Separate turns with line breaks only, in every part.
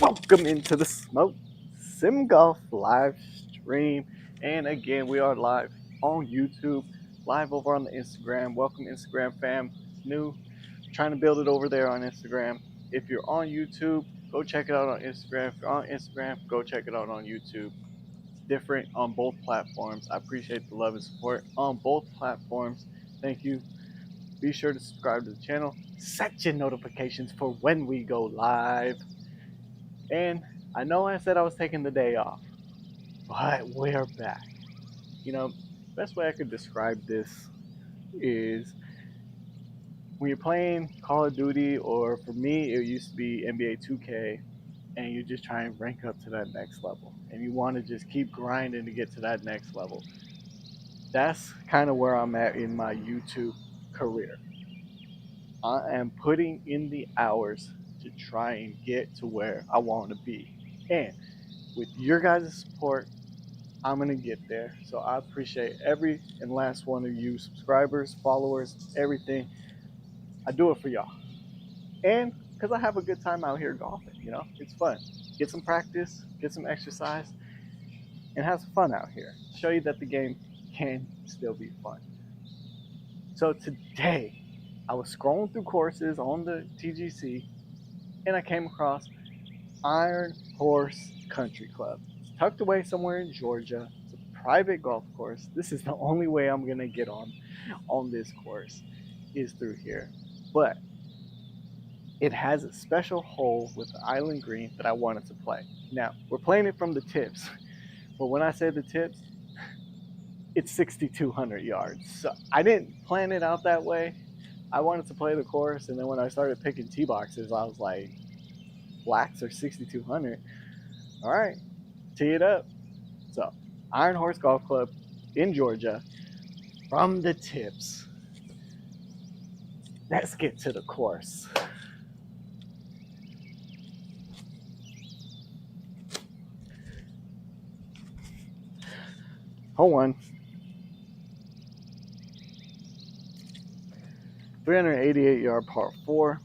Welcome into the Smoke Sim Golf live stream. And again, we are live on YouTube, live over on the Instagram. Welcome, Instagram fam. New, trying to build it over there on Instagram. If you're on YouTube, go check it out on Instagram. If you're on Instagram, go check it out on YouTube. It's different on both platforms. I appreciate the love and support on both platforms. Thank you. Be sure to subscribe to the channel. Set your notifications for when we go live. And I know I said I was taking the day off, but we're back. You know, best way I could describe this is when you're playing Call of Duty, or for me, it used to be NBA 2K, and you just try and rank up to that next level, and you want to just keep grinding to get to that next level. That's kind of where I'm at in my YouTube career. I am putting in the hours to try and get to where I want to be. And with your guys' support, I'm going to get there. So I appreciate every and last one of you subscribers, followers, everything. I do it for y'all. And because I have a good time out here golfing, it's fun. Get some practice, get some exercise, and have some fun out here. Show you that the game can still be fun. So today, I was scrolling through courses on the TGC, and I came across Iron Horse Country Club. It's tucked away somewhere in Georgia. It's a private golf course. This is the only way I'm gonna get on this course is through here. But it has a special hole with the island green that I wanted to play. Now, we're playing it from the tips. But when I say the tips, it's 6,200 yards. So I didn't plan it out that way. I wanted to play the course, and then when I started picking tee boxes, I was like, blacks are 6,200. All right, tee it up. So, Iron Horse Golf Club in Georgia, from the tips. Let's get to the course. Hole one. 388 yard par 4.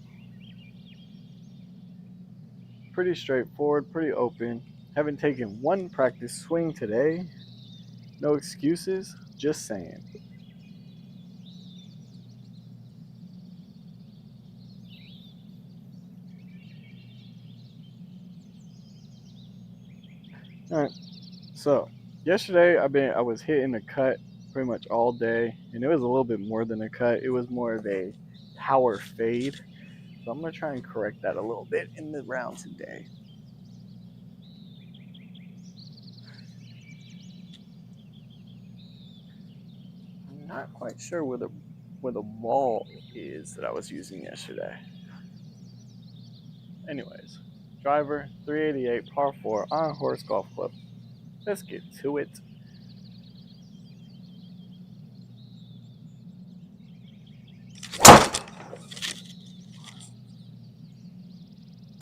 Pretty straightforward, pretty open. Haven't taken one practice swing today. No excuses, just saying. All right. So, yesterday I was hitting a cut pretty much all day, and it was a little bit more than a cut. It was more of a power fade. So I'm going to try and correct that a little bit in the round today. I'm not quite sure where the ball is that I was using yesterday. Anyways, driver, 388, par 4, Iron Horse Golf Club. Let's get to it.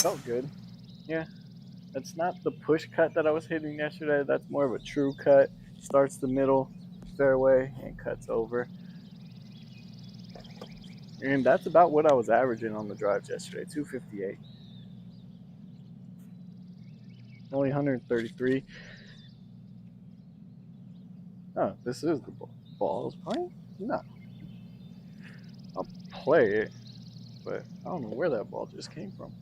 Felt good. Yeah, that's not the push cut that I was hitting yesterday. That's more of a true cut. Starts the middle fairway and cuts over. And that's about what I was averaging on the drives yesterday, 258. Only 133. Oh, this is the ball I was playing? No. I'll play it, but I don't know where that ball just came from.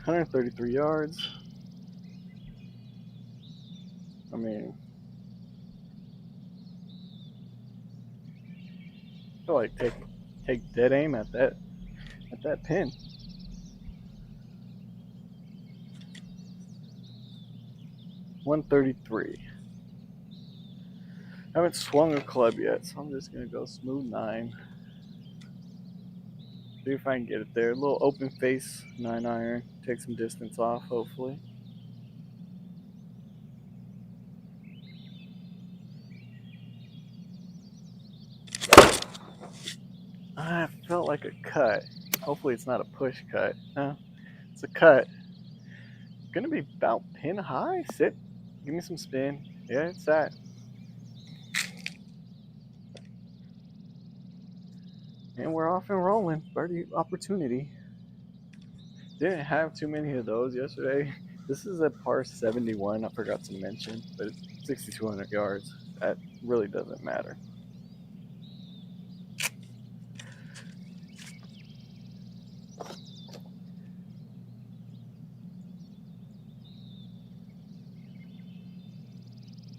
133 yards. I mean, I feel like take dead aim at that pin. $133. I haven't swung a club yet, so I'm just gonna go smooth 9. See if I can get it there. A little open face 9-iron. Take some distance off, hopefully. I felt like a cut. Hopefully it's not a push cut. No, it's a cut. Gonna be about pin high. Sit. Give me some spin. Yeah, it's that. And we're off and rolling. Birdie opportunity. Didn't have too many of those yesterday. This is a par 71, I forgot to mention, but it's 6,200 yards. That really doesn't matter.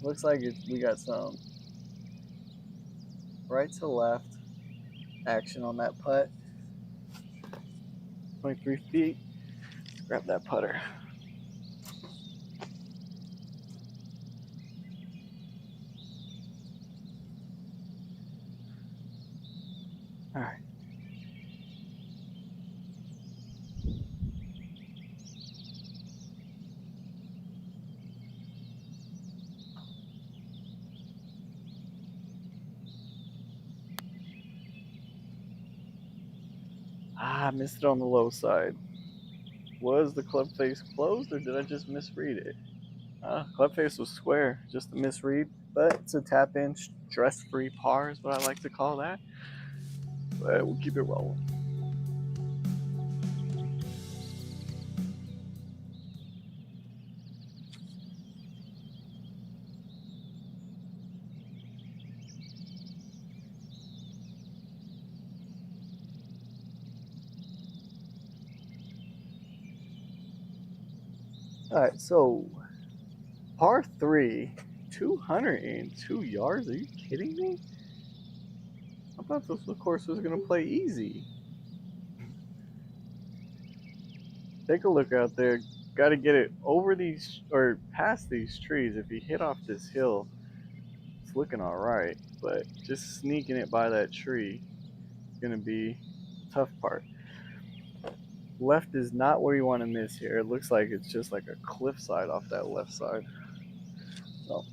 Looks like we got some right to left action on that putt. 23 feet. Let's grab that putter. All right. I missed it on the low side. Was the club face closed or did I just misread it? Club face was square, just a misread, but it's a tap in stress free par is what I like to call that. But we'll keep it rolling. All right, so par 3, 202 yards. Are you kidding me? I thought this course was going to play easy. Take a look out there. Got to get it over these or past these trees. If you hit off this hill, it's looking all right. But just sneaking it by that tree is going to be the tough part. Left is not where you want to miss here. It looks like it's just like a cliffside off that left side. So,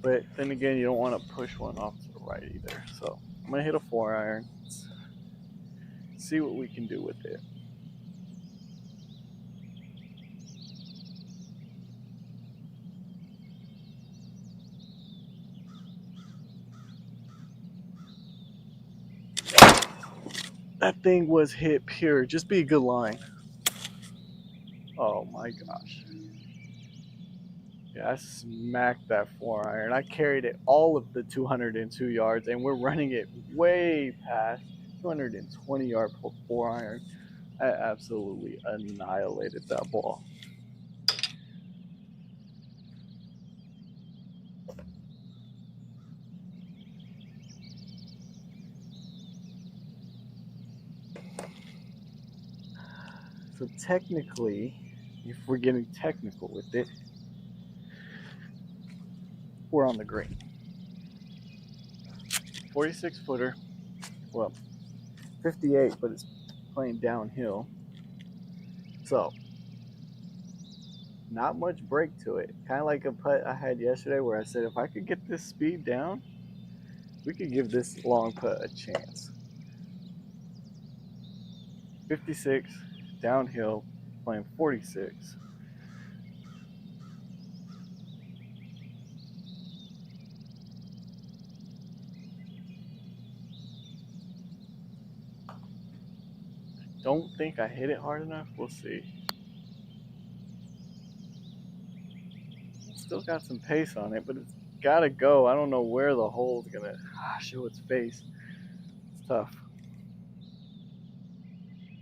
but then again, you don't want to push one off to the right either. So I'm going to hit a 4-iron. Let's see what we can do with it. That thing was hit pure. Just be a good line. Oh my gosh. Yeah, I smacked that 4-iron. I carried it all of the 202 yards, and we're running it way past 220-yard 4-iron. I absolutely annihilated that ball. So technically, if we're getting technical with it, we're on the green. 46 footer, well, 58, but it's playing downhill. So, not much break to it. Kind of like a putt I had yesterday where I said if I could get this speed down, we could give this long putt a chance. 56, downhill, playing 46. Don't think I hit it hard enough. We'll see. Still got some pace on it, but it's gotta go. I don't know where the hole's gonna show its face. It's tough.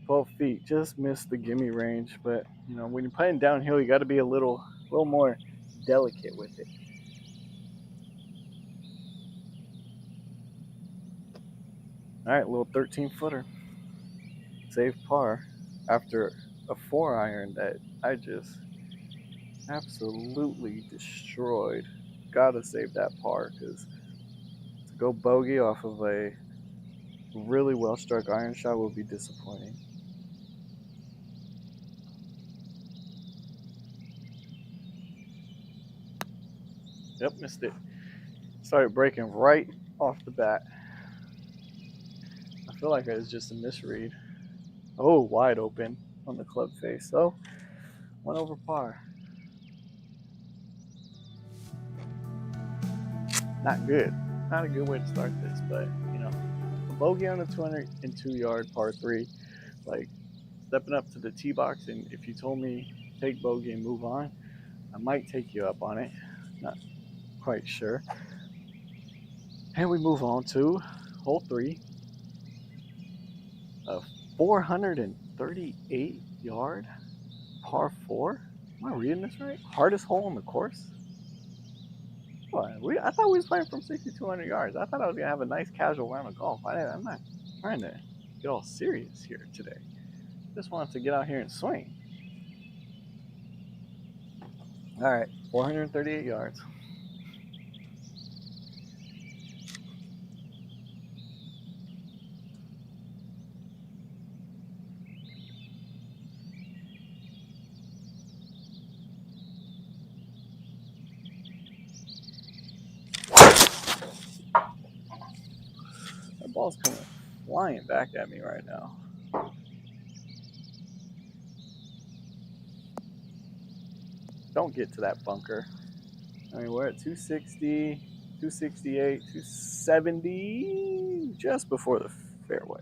12 feet, just missed the gimme range, but you know when you're playing downhill, you got to be a little more delicate with it. All right, little 13 footer, save par after a 4-iron that I just absolutely destroyed. Gotta save that par because to go bogey off of a really well struck iron shot will be disappointing. Yep, missed it. Started breaking right off the bat. I feel like it was just a misread. Oh, wide open on the club face. So, 1 over par. Not good. Not a good way to start this, but you know, bogey on a 202-yard par 3, like stepping up to the tee box, and if you told me take bogey and move on, I might take you up on it. Not quite sure. And we move on to hole 3, a 438-yard par 4. Am I reading this right? Hardest hole on the course? What? I thought we was playing from 6,200 yards. I thought I was going to have a nice casual round of golf. I'm not trying to get all serious here today. Just wanted to get out here and swing. All right, 438 yards. That ball's coming flying back at me right now. Don't get to that bunker. I mean, we're at 260, 268, 270, just before the fairway.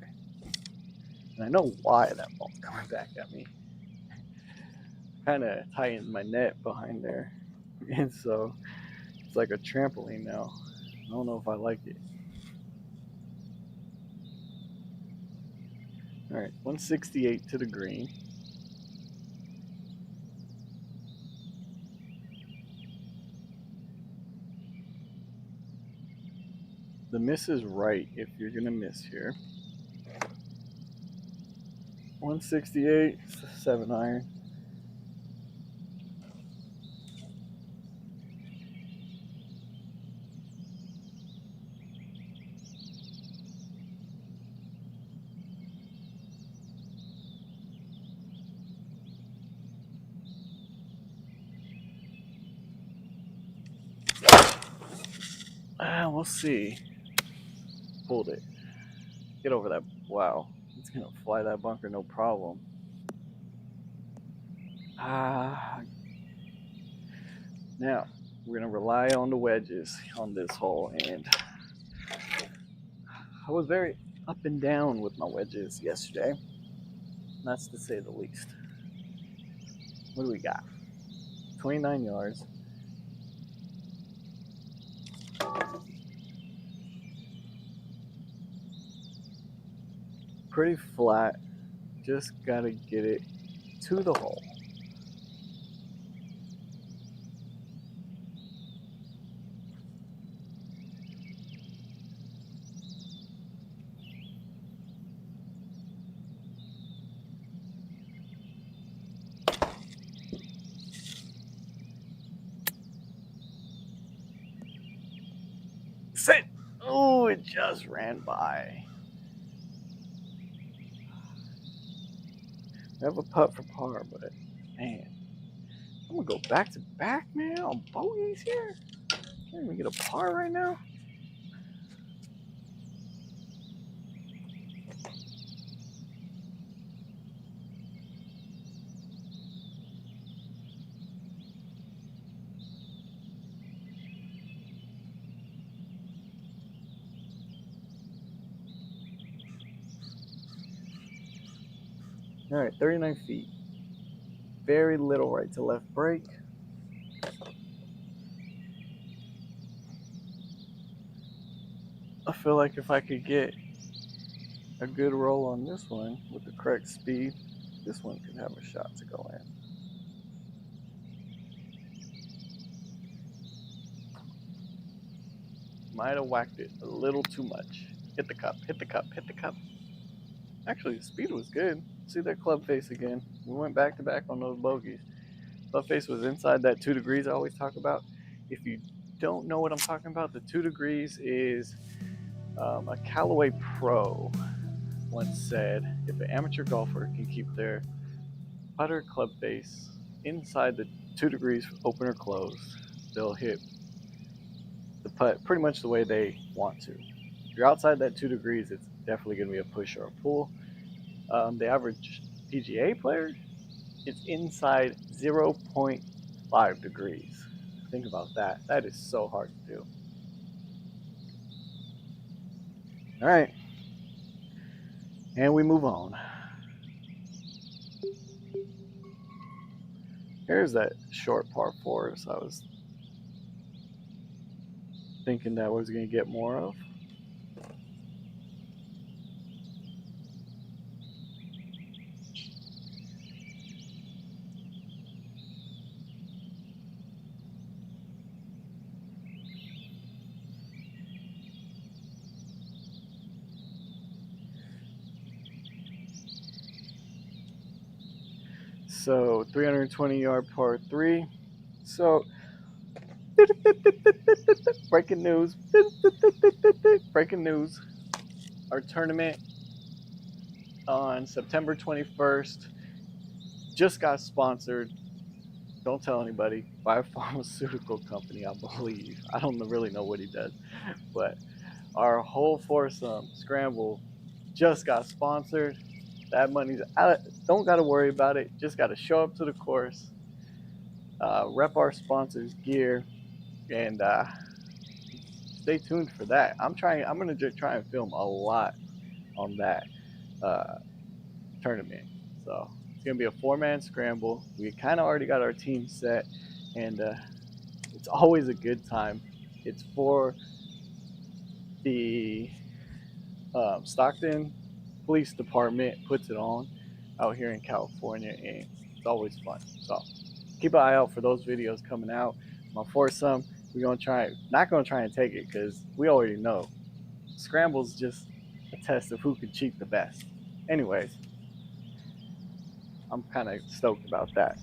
And I know why that ball's coming back at me. Kind of tightened my net behind there. And so it's like a trampoline now. I don't know if I like it. All right, 168 to the green. The miss is right if you're going to miss here. 168, 7 iron. We'll see. Pulled it. Get over that. Wow. It's going to fly that bunker, no problem. Now, we're going to rely on the wedges on this hole. And I was very up and down with my wedges yesterday. That's to say the least. What do we got? 29 yards. Pretty flat. Just got to get it to the hole. Sit! Oh, it just ran by. I have a putt for par, but man, I'm gonna go back to back, man, on bogeys here. Can't even get a par right now. All right, 39 feet. Very little right to left break. I feel like if I could get a good roll on this one with the correct speed, this one could have a shot to go in. Might have whacked it a little too much. Hit the cup, hit the cup, hit the cup. Actually, the speed was good. See that club face again. We went back to back on those bogeys. Club face was inside that 2 degrees I always talk about. If you don't know what I'm talking about, the 2 degrees is a Callaway Pro once said if an amateur golfer can keep their putter club face inside the 2 degrees open or closed, they'll hit the putt pretty much the way they want to. If you're outside that 2 degrees, it's definitely going to be a push or a pull. The average PGA player is inside 0.5 degrees. Think about that. That is so hard to do. All right. And we move on. Here's that short par 4, so I was thinking that I was going to get more of. So 320-yard par 3. So breaking news. Breaking news. Our tournament on September 21st just got sponsored. Don't tell anybody, by a pharmaceutical company, I believe. I don't really know what he does, but our whole foursome scramble just got sponsored. That money's out. Don't got to worry about it. Just got to show up to the course, rep our sponsors' gear, and stay tuned for that. I'm gonna just try and film a lot on that uh, tournament. So it's gonna be a 4-man scramble. We kind of already got our team set, and it's always a good time. It's for the Stockton Police Department puts it on out here in California, and it's always fun. So keep an eye out for those videos coming out. My foursome, we're not gonna try and take it because we already know scramble's just a test of who can cheat the best. Anyways, I'm kind of stoked about that.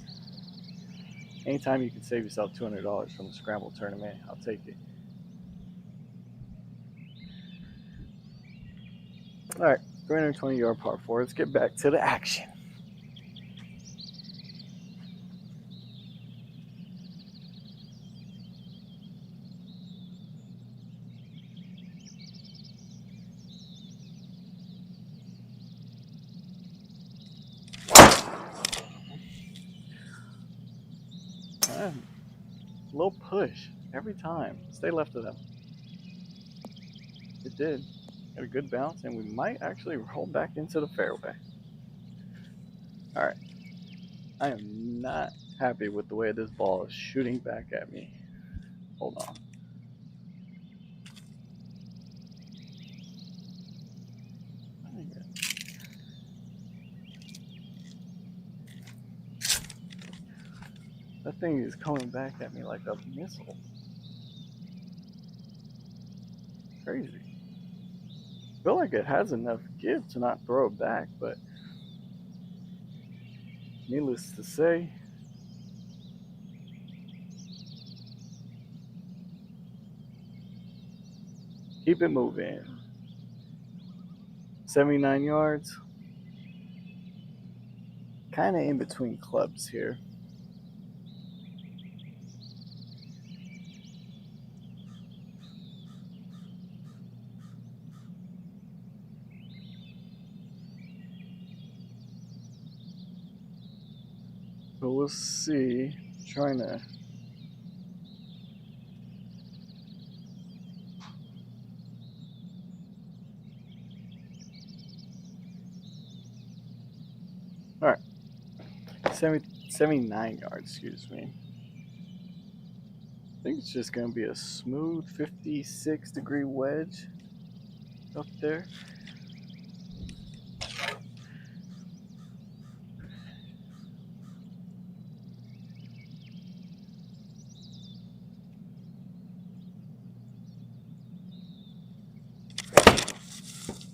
Anytime you can save yourself $200 from a scramble tournament, I'll take it. All right, 320-yard par 4. Let's get back to the action. A little push every time. Stay left of them. It did. Got a good bounce, and we might actually roll back into the fairway. All right. I am not happy with the way this ball is shooting back at me. Hold on. That thing is coming back at me like a missile. Crazy. I feel like it has enough give to not throw it back, but needless to say, keep it moving. 79 yards. Kind of in between clubs here. But we'll see. Trying to. All right. 79 yards, excuse me. I think it's just going to be a smooth 56-degree wedge up there.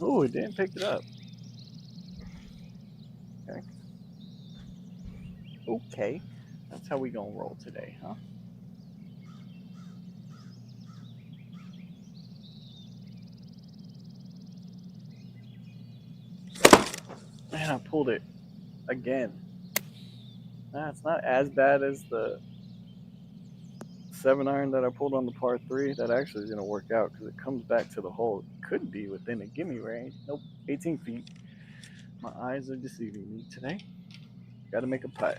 Oh, it didn't pick it up. Okay. Okay. That's how we gonna roll today, huh? Man, I pulled it again. Nah, it's not as bad as the 7-iron that I pulled on the par 3. That actually is gonna work out because it comes back to the hole. It could be within a gimme range. Nope, 18 feet. My eyes are deceiving me today. Got to make a putt.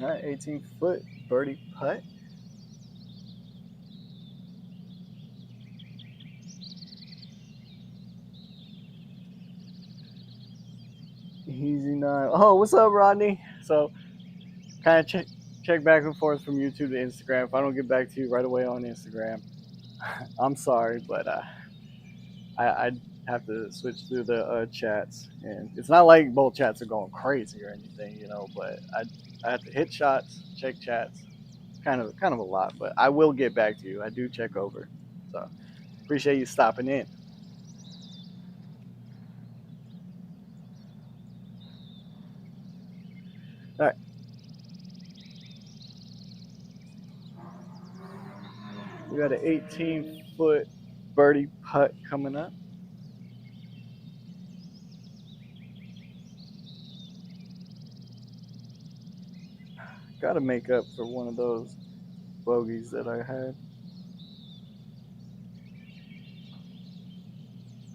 All right, 18-foot birdie putt. Easy 9. Oh, what's up, Rodney? So, kind of check back and forth from YouTube to Instagram. If I don't get back to you right away on Instagram, I'm sorry, but I have to switch through the chats, and it's not like both chats are going crazy or anything, But I have to hit shots, check chats, kind of a lot. But I will get back to you. I do check over, so appreciate you stopping in. All right, we got an 18-foot birdie putt coming up. Got to make up for one of those bogeys that I had.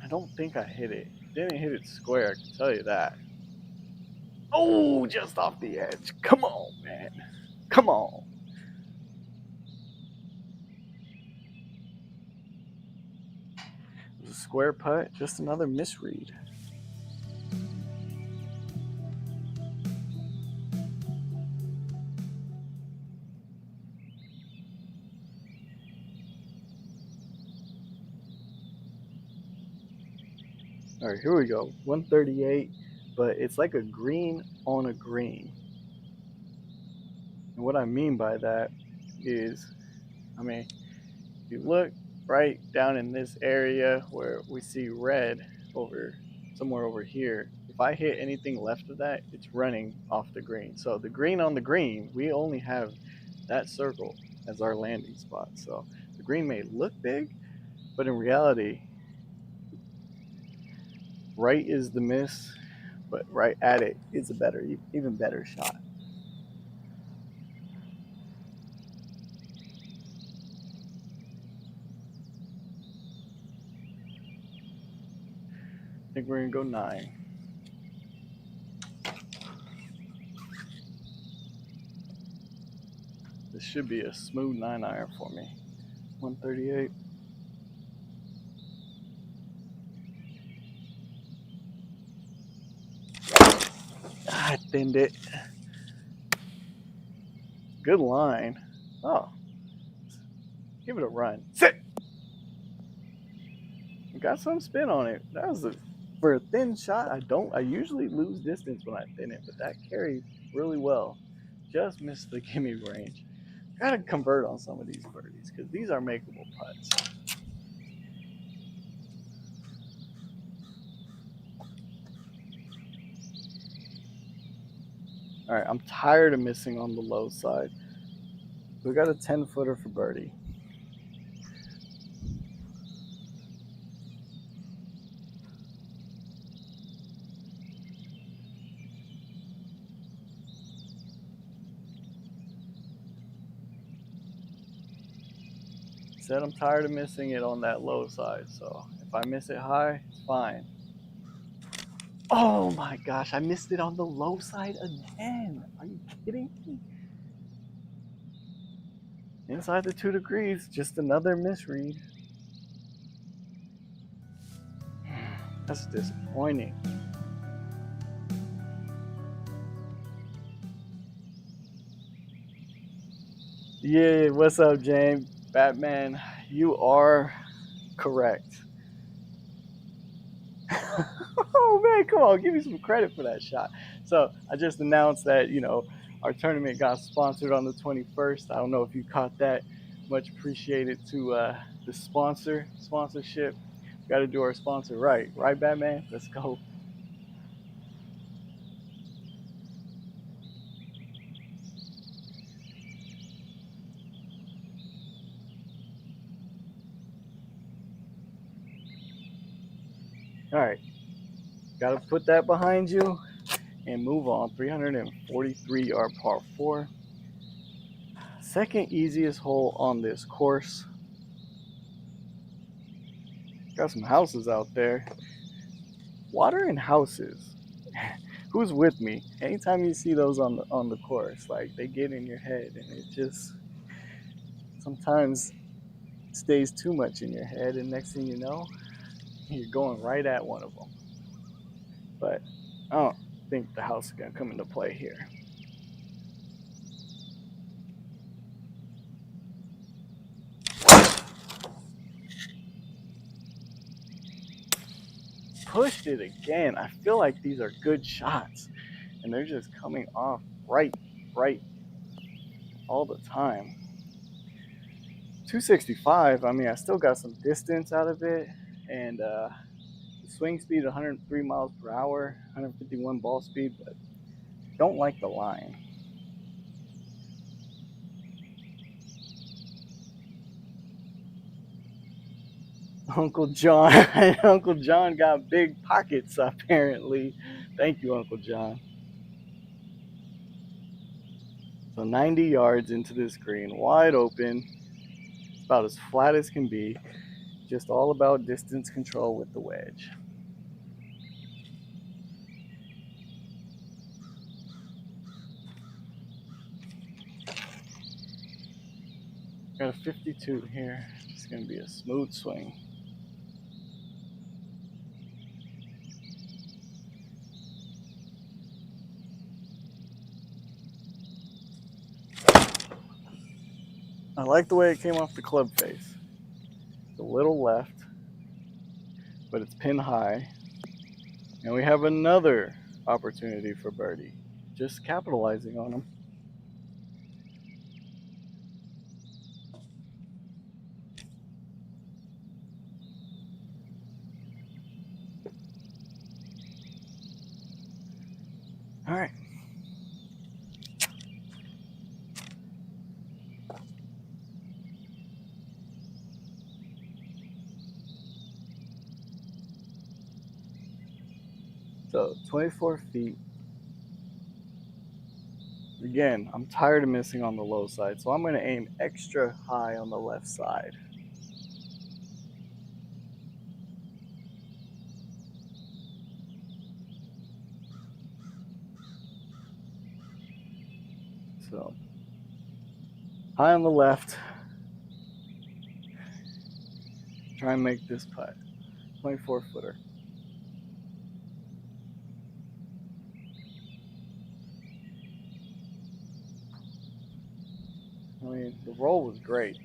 I don't think I hit it. Didn't hit it square, I can tell you that. Oh, just off the edge. Come on, man. Come on. It was a square putt, just another misread. All right, here we go. 138, but it's like a green on a green. And what I mean by that is, if you look right down in this area where we see red over somewhere over here, if I hit anything left of that, it's running off the green. So the green on the green, we only have that circle as our landing spot. So the green may look big, but in reality, right is the miss, but right at it is a better, even better shot. I think we're gonna go 9. This should be a smooth 9-iron for me. 138. I thinned it. Good line. Oh, give it a run. Sit. Got some spin on it. That was for a thin shot. I usually lose distance when I thin it, but that carried really well. Just missed the gimme range. Gotta convert on some of these birdies because these are makeable putts. All right, I'm tired of missing on the low side. We got a 10-footer for birdie. Said I'm tired of missing it on that low side, so if I miss it high, it's fine. Oh my gosh, I missed it on the low side again. Are you kidding me? Inside the 2 degrees, just another misread. That's disappointing. Yeah, what's up, James? Batman, you are correct. Oh man, come on, give me some credit for that shot. So I just announced that our tournament got sponsored on the 21st. I don't know if you caught that. Much appreciated to the sponsorship. Got to do our sponsor right, Batman? Let's go. All right, got to put that behind you and move on. 343-yard par 4. Second easiest hole on this course. Got some houses out there. Water and houses. who's with me? Anytime you see those on the course, like they get in your head, and it just sometimes stays too much in your head, and next thing you know, you're going right at one of them. But I don't think the house is gonna come into play here. Pushed it again. I feel like these are good shots, and they're just coming off right all the time. 265. I mean, I still got some distance out of it, and swing speed 103 miles per hour, 151 ball speed, but don't like the line. Uncle John, Uncle John got big pockets apparently. Thank you, Uncle John. So 90 yards into this green, wide open. It's about as flat as can be. Just all about distance control with the wedge. Got a 52 here. It's going to be a smooth swing. I like the way it came off the club face. It's a little left, but it's pin high. And we have another opportunity for birdie. Just capitalizing on them. All right. So 24 feet. Again, I'm tired of missing on the low side, so I'm going to aim extra high on the left side. So high on the left. Try and make this putt. 24 footer. I mean, the roll was great.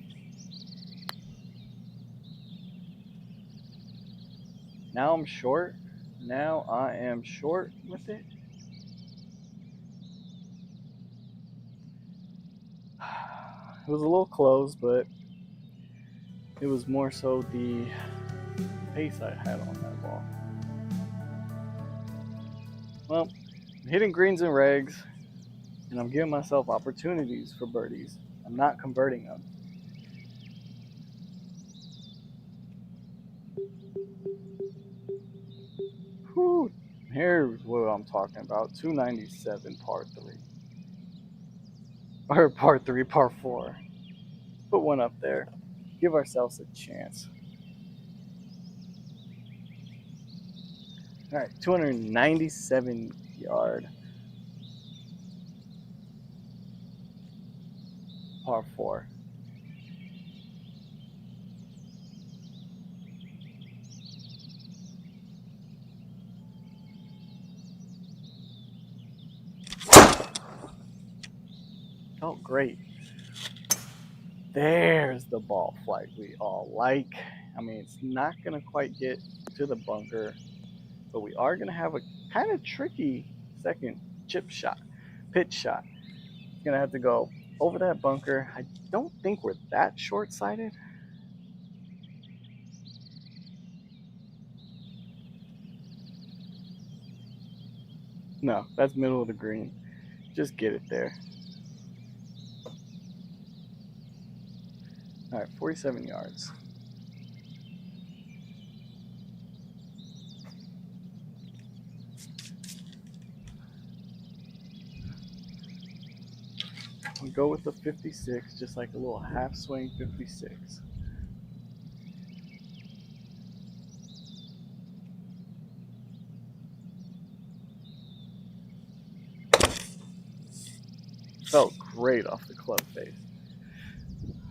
Now I'm short. Now I am short with it. It was a little close, but it was more so the pace I had on that ball. Well, I'm hitting greens and regs, and I'm giving myself opportunities for birdies. I'm not converting them. Whew. Here's what I'm talking about. 297 par 3. Or par 3, par 4. Put one up there. Give ourselves a chance. All right, 297 yard par 4. Felt great. There's the ball flight we all like. I mean, it's not going to quite get to the bunker, but we are going to have a kind of tricky second chip shot, pitch shot. It's going to have to go over that bunker. I don't think we're that short-sighted. No, that's middle of the green. Just get it there. All right, 47 yards. We go with the 56, just like a little half swing 56. Felt great off the club face.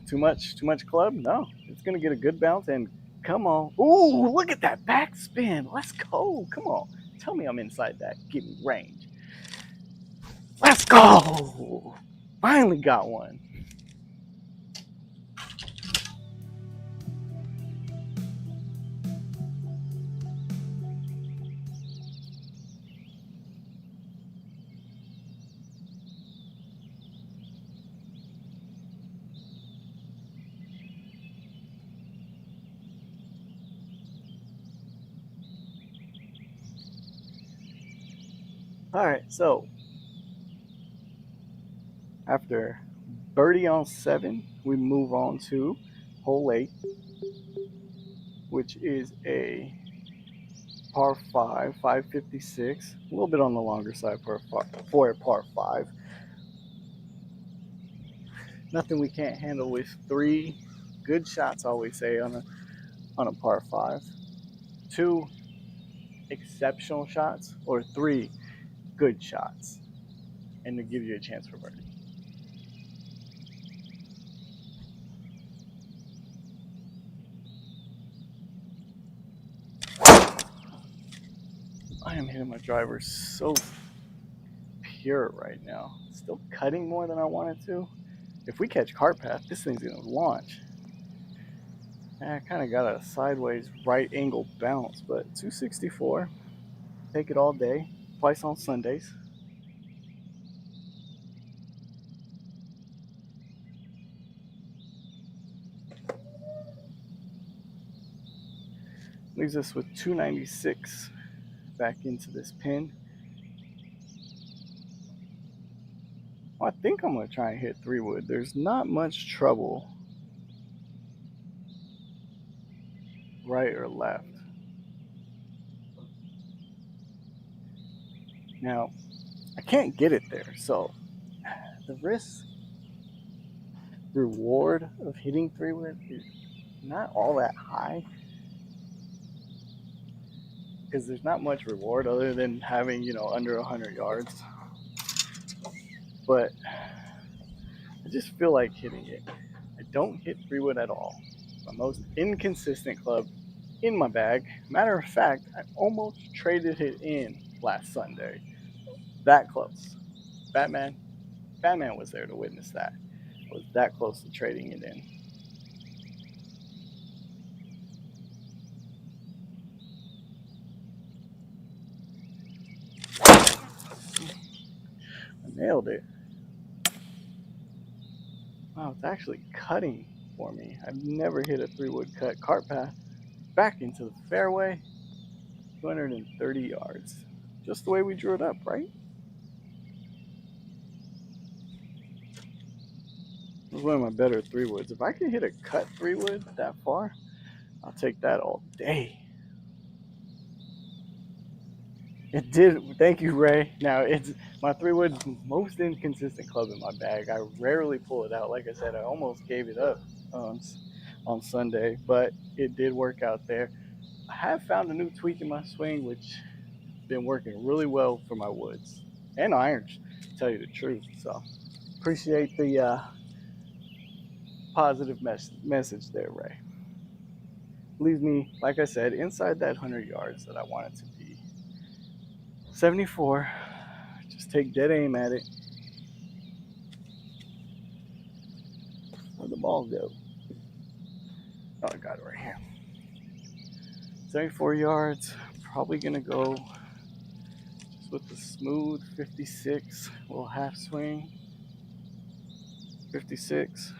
Too much club? No. It's gonna get a good bounce and come on. Ooh, look at that backspin. Let's go. Come on. Tell me I'm inside that. Give me range. Let's go. Finally got one. All right, so after birdie on 7, we move on to hole 8, which is a par 5, 556, a little bit on the longer side for a par 5. Nothing we can't handle with 3 good shots, I always say, on a par 5. 2 exceptional shots or 3 good shots, and to give you a chance for birdie. I am hitting my driver so pure right now. Still cutting more than I wanted to. If we catch cart path, this thing's gonna launch. I kind of got a sideways right angle bounce, but 264. Take it all day, twice on Sundays. Leaves us with 296 back into this pin. Well, I think I'm going to try and hit 3-wood. There's not much trouble right or left. Now, I can't get it there, so the risk reward of hitting 3-wood is not all that high, because there's not much reward other than having, under 100 yards. But I just feel like hitting it. I don't hit 3-wood at all. My most inconsistent club in my bag. Matter of fact, I almost traded it in last Sunday. That close. Batman was there to witness that. I was that close to trading it in. I nailed it. Wow, it's actually cutting for me. I've never hit a 3-wood cut. Cart path back into the fairway. 230 yards. Just the way we drew it up, right? It was one of my better 3-woods. If I can hit a cut 3-wood that far, I'll take that all day. It did. Thank you, Ray. Now, it's my 3-wood most inconsistent club in my bag. I rarely pull it out. Like I said, I almost gave it up on Sunday, but it did work out there. I have found a new tweak in my swing, which has been working really well for my woods and irons, to tell you the truth. So, appreciate the positive message there, Ray. Leaves me, like I said, inside that 100 yards that I want it to be. 74. Just take dead aim at it. Where'd the ball go? Oh, I got it right here. 74 yards. Probably going to go just with the smooth 56. Little half swing. 56.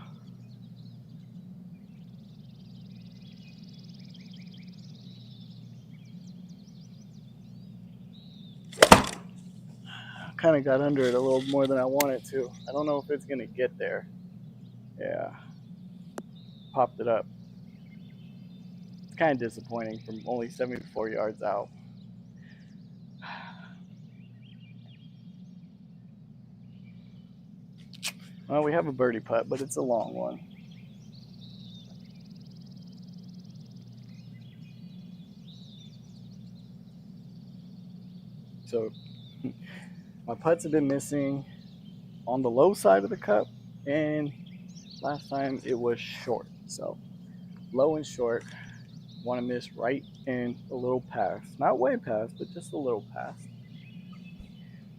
Kind of got under it a little more than I wanted to. I don't know if it's going to get there. Yeah. Popped it up. It's kind of disappointing from only 74 yards out. Well, we have a birdie putt, but it's a long one. So my putts have been missing on the low side of the cup, and last time it was short. So low and short, want to miss right and a little past. Not way past, but just a little past.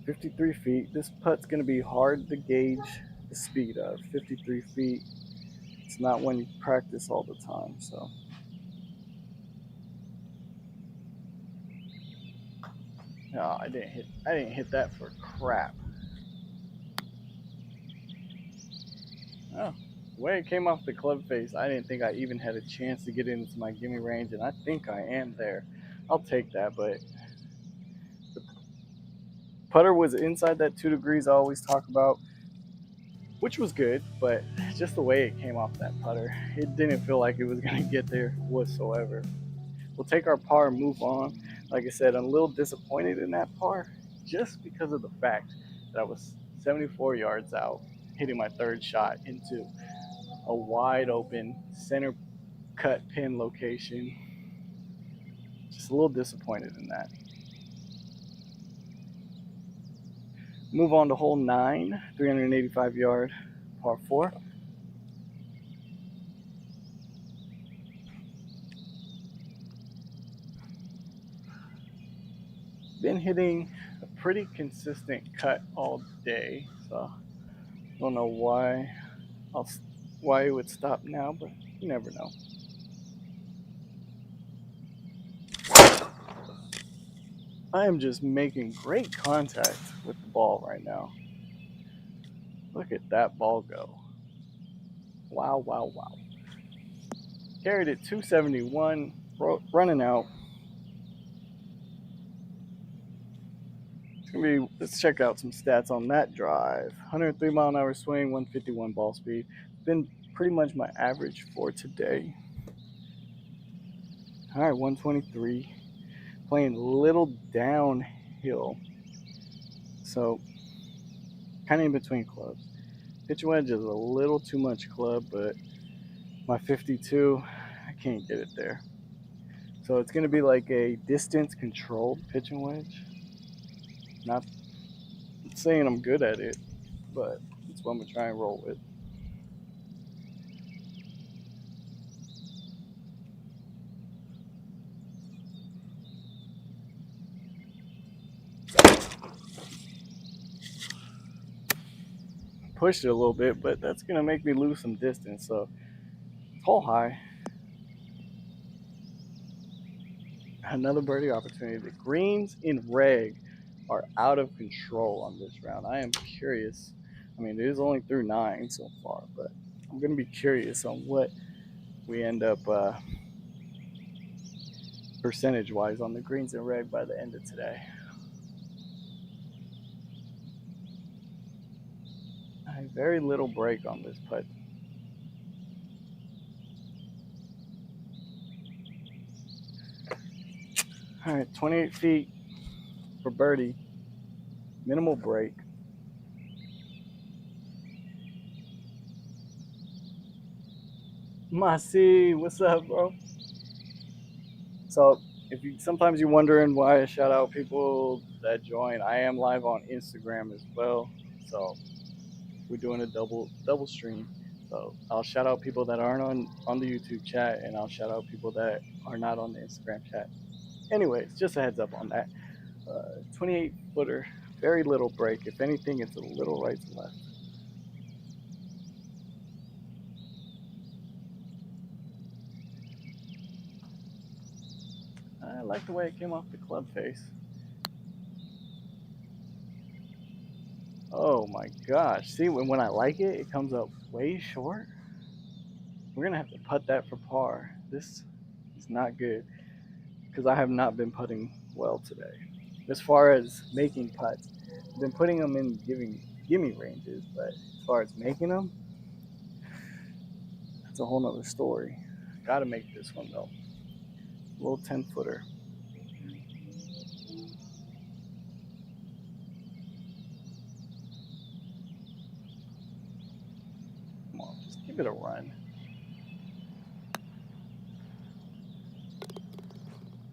53 feet. This putt's going to be hard to gauge the speed of. 53 feet. It's not one you practice all the time, so. No, I didn't hit that for crap. Oh, the way it came off the club face, I didn't think I even had a chance to get into my gimme range, and I think I am there. I'll take that, but the putter was inside that 2 degrees I always talk about, which was good, but just the way it came off that putter, it didn't feel like it was going to get there whatsoever. We'll take our par and move on. Like I said, I'm a little disappointed in that par just because of the fact that I was 74 yards out, hitting my third shot into a wide open center cut pin location. Just a little disappointed in that. Move on to hole 9, 385 yard par 4. Been hitting a pretty consistent cut all day, so I don't know why it would stop now, but you never know. I am just making great contact with the ball right now. Look at that ball go. Wow, wow, wow. Carried it 271, running out. Let's check out some stats on that drive. 103 mile an hour swing, 151 ball speed. Been pretty much my average for today. All right, 123. Playing a little downhill. So, kind of in between clubs. Pitch wedge is a little too much club, but my 52, I can't get it there. So it's going to be like a distance controlled pitching wedge. Not saying I'm good at it, but it's what I'm going to try and roll with. Pushed it a little bit, but that's going to make me lose some distance. So hole high. Another birdie opportunity. The greens in reg are out of control on this round. I am curious. I mean, it is only through 9 so far, but I'm going to be curious on what we end up percentage-wise on the greens in reg by the end of today. A very little break on this putt. All right, 28 feet for birdie. Minimal break. Masi, what's up, bro? So, if you sometimes you're wondering why I shout out people that join, I am live on Instagram as well. So, we're doing a double stream. So, I'll shout out people that aren't on the YouTube chat, and I'll shout out people that are not on the Instagram chat. Anyways, just a heads up on that. 28 footer, very little break. If anything, it's a little right to left. I like the way it came off the club face. Oh my gosh. See, when I like it, it comes up way short. We're going to have to putt that for par. This is not good because I have not been putting well today. As far as making putts, I've been putting them in gimme ranges, but as far as making them, that's a whole nother story. Got to make this one though. A little 10-footer. Come on, just give it a run.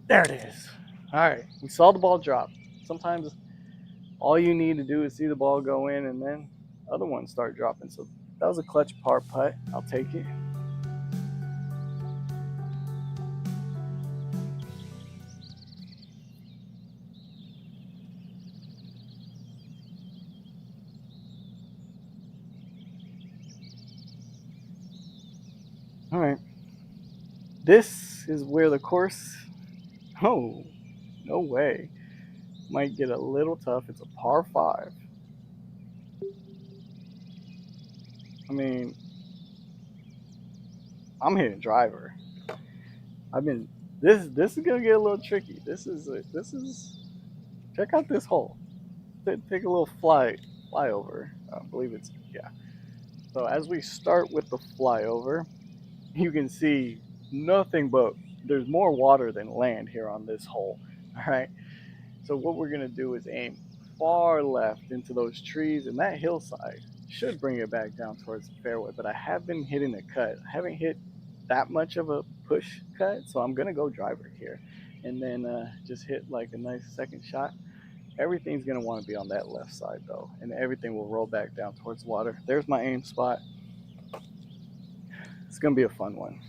There it is. All right, we saw the ball drop. Sometimes all you need to do is see the ball go in, and then other ones start dropping. So that was a clutch par putt. I'll take it. All right. This is where the course. Oh, no way. Might get a little tough. It's a par five. I mean, I'm hitting driver. I've been this is gonna get a little tricky. This is check out this hole. Take a little flyover. I believe it's yeah. So as we start with the flyover, you can see nothing but there's more water than land here on this hole. All right. So what we're gonna do is aim far left into those trees, and that hillside should bring it back down towards the fairway. But I have been hitting a cut. I haven't hit that much of a push cut, so I'm gonna go driver here, and then just hit like a nice second shot. Everything's gonna want to be on that left side though, and everything will roll back down towards water. There's my aim spot. It's gonna be a fun one.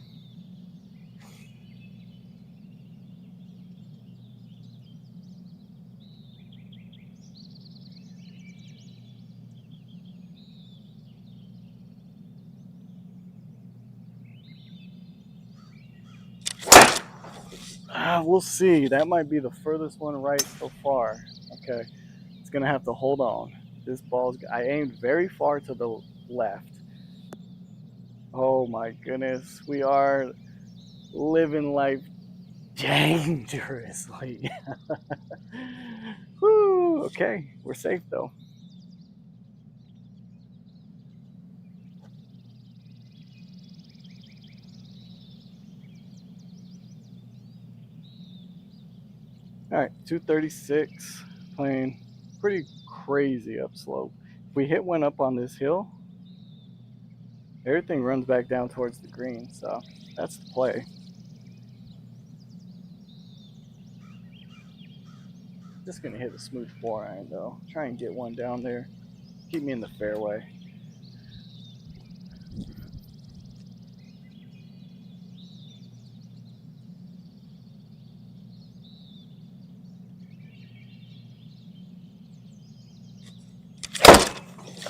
We'll see. That might be the furthest one right so far. Okay, it's gonna have to hold on. This ball's. I aimed very far to the left. Oh my goodness, we are living life dangerously. Whew, okay, we're safe though. All right, 236, playing pretty crazy upslope. If we hit one up on this hill, everything runs back down towards the green, so that's the play. Just gonna hit a smooth 4-iron though. Try and get one down there. Keep me in the fairway.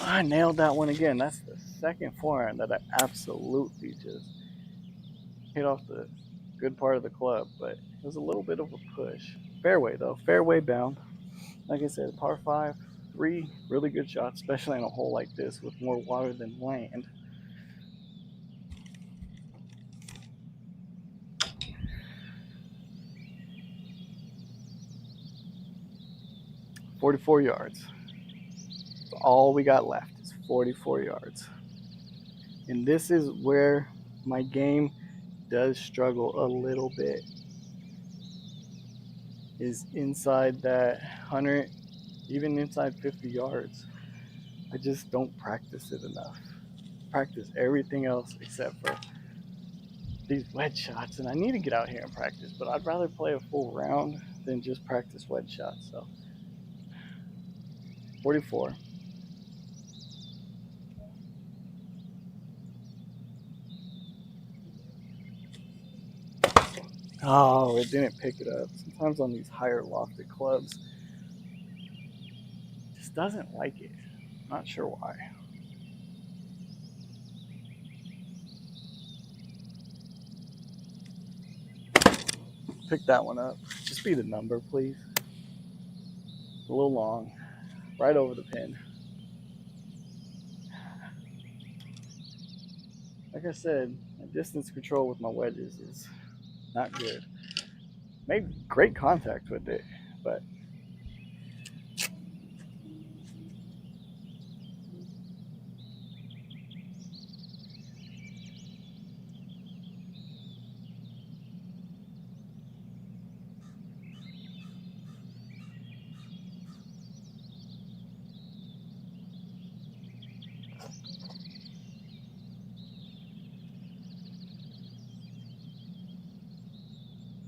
I nailed that one again. That's the second 4-iron that I absolutely just hit off the good part of the club, but it was a little bit of a push. Fairway though, fairway bound. Like I said, par five, three really good shots, especially in a hole like this with more water than land. 44 yards. So all we got left is 44 yards. And this is where my game does struggle a little bit. Is inside that 100, even inside 50 yards. I just don't practice it enough. Practice everything else except for these wedge shots, and I need to get out here and practice, but I'd rather play a full round than just practice wedge shots. So 44. Oh, it didn't pick it up. Sometimes on these higher lofted clubs, it just doesn't like it. Not sure why. Pick that one up. Just be the number, please. A little long. Right over the pin. Like I said, my distance control with my wedges is not good. Made great contact with it, but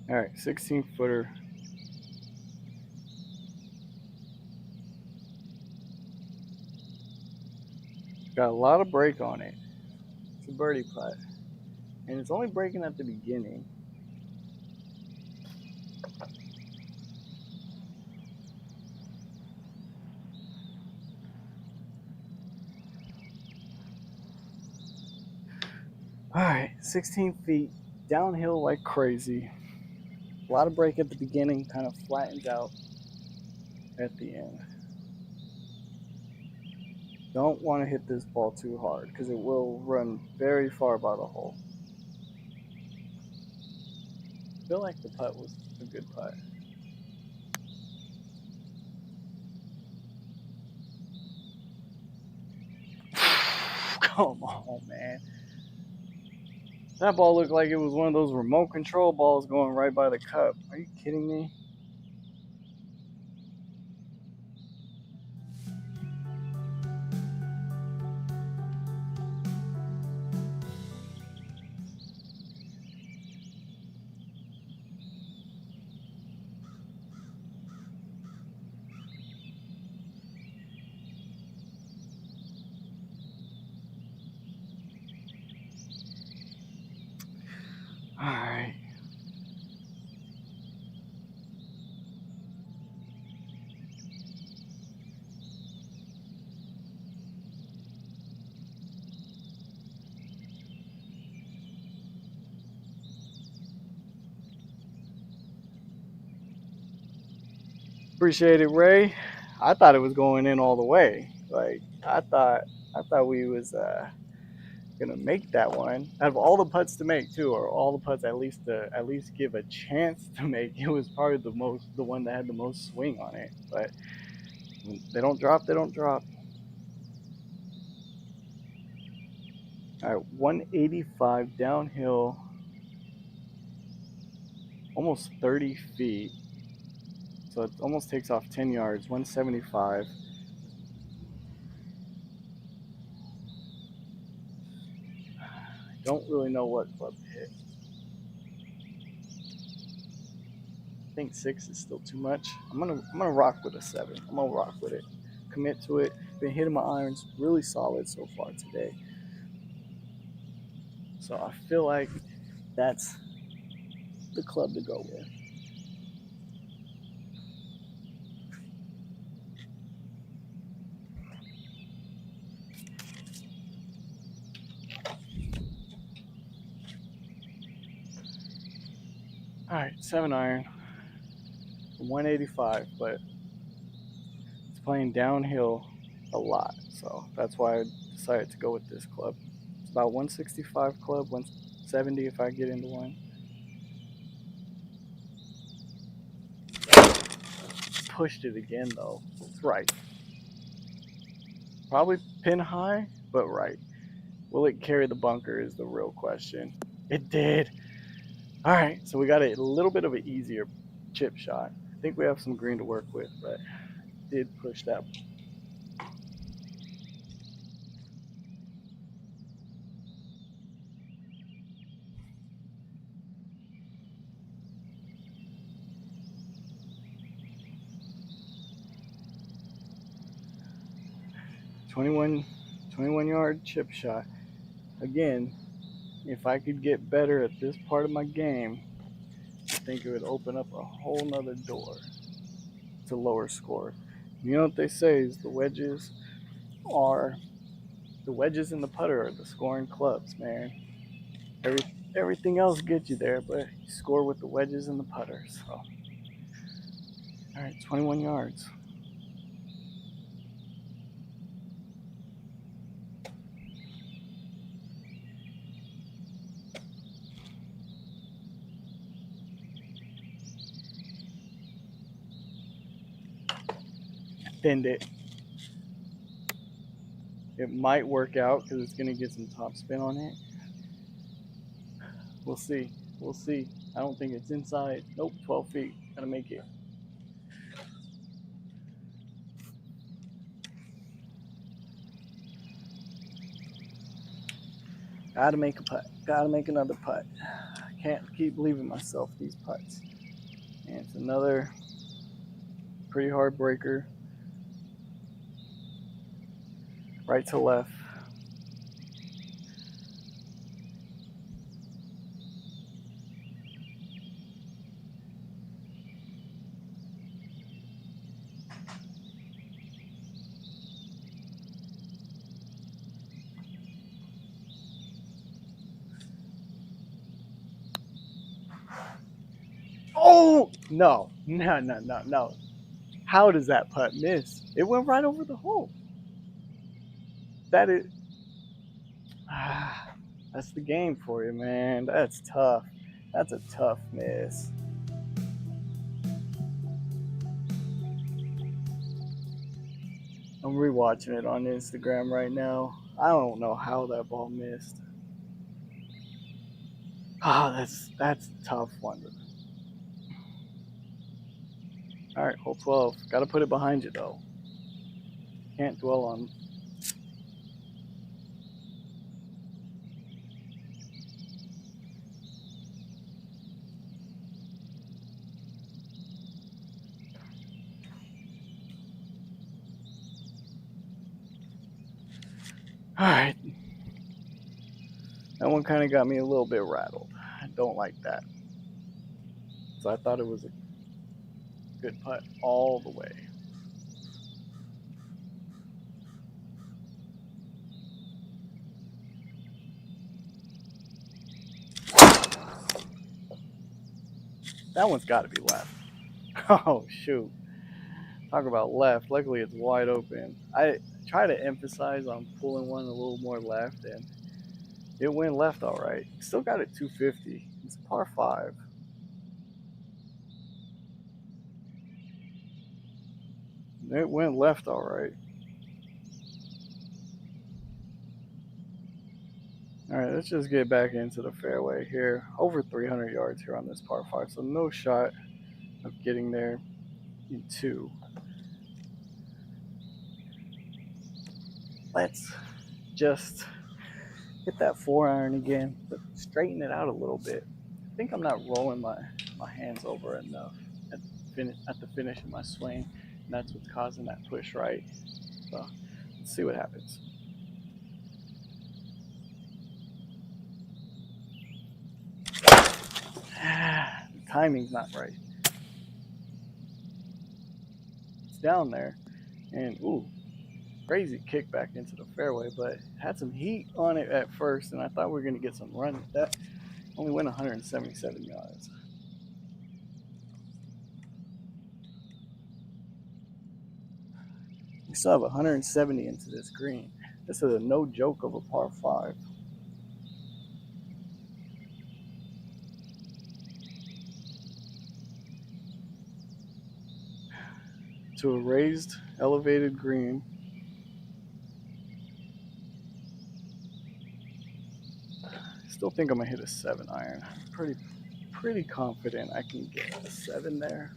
all right, 16 footer. got a lot of break on it. It's a birdie putt. And it's only breaking at the beginning. All right, 16 feet, downhill like crazy. A lot of break at the beginning, kind of flattens out at the end. Don't want to hit this ball too hard because it will run very far by the hole. I feel like the putt was a good putt. Come on, man. That ball looked like it was one of those remote control balls going right by the cup. Are you kidding me? All right. Appreciate it, Ray. I thought it was going in all the way. Like I thought we was gonna make that one. Out of all the putts to make too, or all the putts at least give a chance to make, it was probably the one that had the most swing on it. But when they don't drop, they don't drop. All right, 185 downhill, almost 30 feet. So it almost takes off 10 yards, 175. Don't really know what club to hit. I think 6 is still too much. I'm gonna rock with a 7. I'm gonna rock with it. Commit to it. Been hitting my irons really solid so far today. So I feel like that's the club to go with. All right, 7 iron, 185, but it's playing downhill a lot, so that's why I decided to go with this club. It's about 165 club, 170 if I get into one. Pushed it again though. It's right. Probably pin high, but right. Will it carry the bunker is the real question. It did. All right, so we got a little bit of an easier chip shot. I think we have some green to work with, but did push that. 21, 21 yard chip shot. Again, if I could get better at this part of my game, I think it would open up a whole nother door to lower score. You know what they say is are the wedges and the putter are the scoring clubs, man. Every, everything else gets you there, but you score with the wedges and the putters. So, all right, 21 yards. Thinned it. It might work out because it's going to get some top spin on it. We'll see. We'll see. I don't think it's inside. Nope, 12 feet. Gotta make it. Gotta make a putt. Gotta make another putt. I can't keep leaving myself these putts. And it's another pretty hard breaker. Right to left. Oh no, no, no, no, no. How does that putt miss? It went right over the hole. That is that's the game for you, man. That's tough. That's a tough miss. I'm rewatching it on Instagram right now. I don't know how that ball missed. That's a tough one. All right, hole 12. Got to put it behind you though. Can't dwell on. All right, that one kind of got me a little bit rattled. I don't like that. So I thought it was a good putt all the way. That one's got to be left. Oh shoot! Talk about left. Luckily, it's wide open. I try to emphasize on pulling one a little more left, and it went left all right. Still got it 250. It's a par five. It went left all right. All right, let's just get back into the fairway here. Over 300 yards here on this par five, so no shot of getting there in two. Let's just hit that 4 iron again, but straighten it out a little bit. I think I'm not rolling my hands over enough at the finish of my swing, and that's what's causing that push right. So let's see what happens. The timing's not right. It's down there, and ooh, crazy kick back into the fairway, but had some heat on it at first, and I thought we were going to get some run. That only went 177 yards. We still have 170 into this green. This is a no joke of a par five. To a raised, elevated green. Still think I'm gonna hit a 7 iron. Pretty confident I can get a 7 there.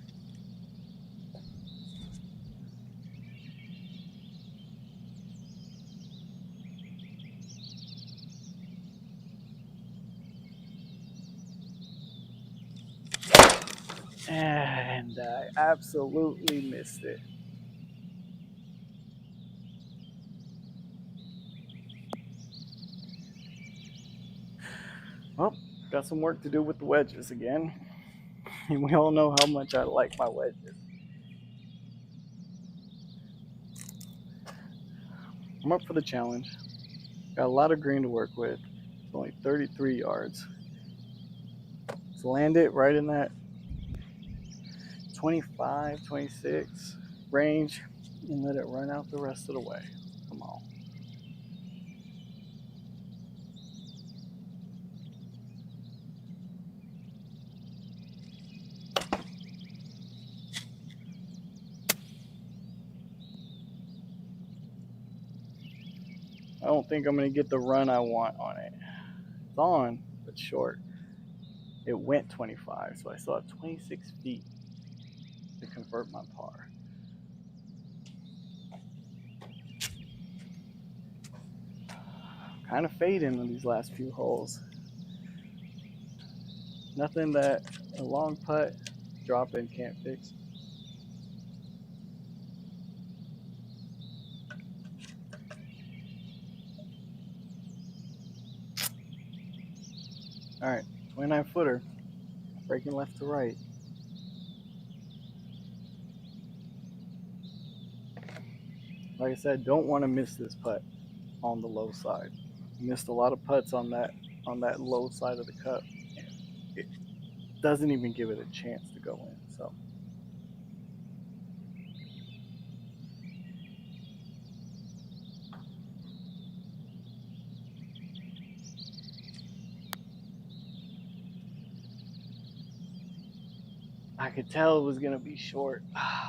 And I absolutely missed it. Well, got some work to do with the wedges again. And we all know how much I like my wedges. I'm up for the challenge. Got a lot of green to work with. It's only 33 yards. Let's land it right in that 25, 26 range and let it run out the rest of the way. Come on. I don't think I'm going to get the run I want on it. It's on, but short. It went 25, so I still have 26 feet to convert my par. Kind of fading on these last few holes. Nothing that a long putt drop in can't fix. All right, 29 footer, breaking left to right. Like I said, don't want to miss this putt on the low side. Missed a lot of putts on that low side of the cup. It doesn't even give it a chance to go in. So I could tell it was gonna be short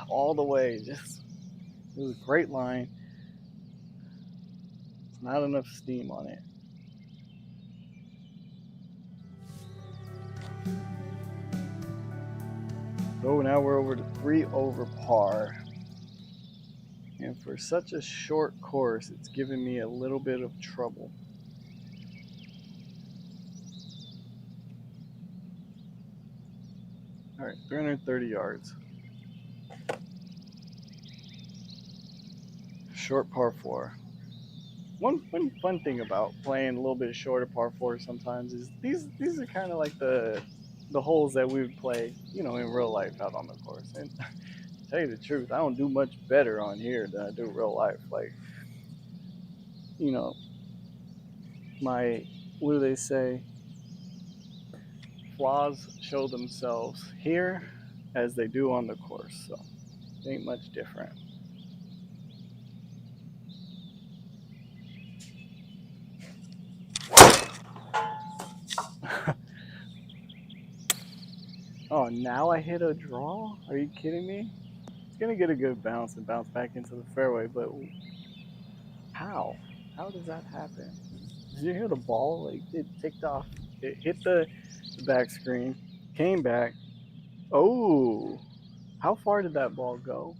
all the way. Just it was a great line. Not enough steam on it. So now we're over to 3 over par. And for such a short course, it's giving me a little bit of trouble. All right, 330 yards. Short par 4. One fun thing about playing a little bit shorter par 4 sometimes is these are kind of like the holes that we would play, in real life out on the course. And to tell you the truth, I don't do much better on here than I do real life. Like, you know, my what do they say? Flaws show themselves here as they do on the course. So it ain't much different. Oh, now I hit a draw? Are you kidding me? It's gonna get a good bounce and bounce back into the fairway, but how? How does that happen? Did you hear the ball? Like it ticked off. It hit the back screen, came back. Oh, how far did that ball go?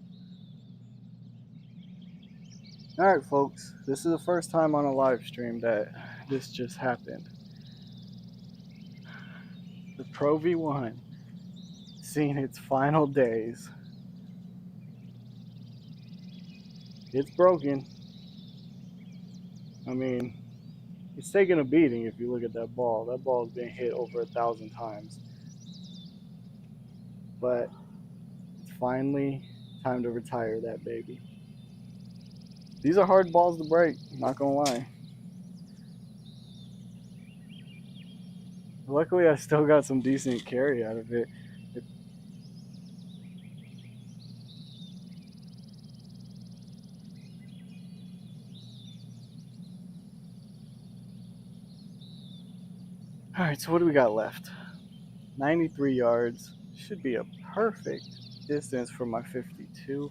All right, folks. This is the first time on a live stream that this just happened. The Pro V1 seeing its final days. It's broken. I mean, it's taking a beating if you look at that ball. That ball's been hit over 1,000 times. But it's finally time to retire that baby. These are hard balls to break, not gonna lie. Luckily, I still got some decent carry out of it. All right, so what do we got left? 93 yards. Should be a perfect distance for my 52.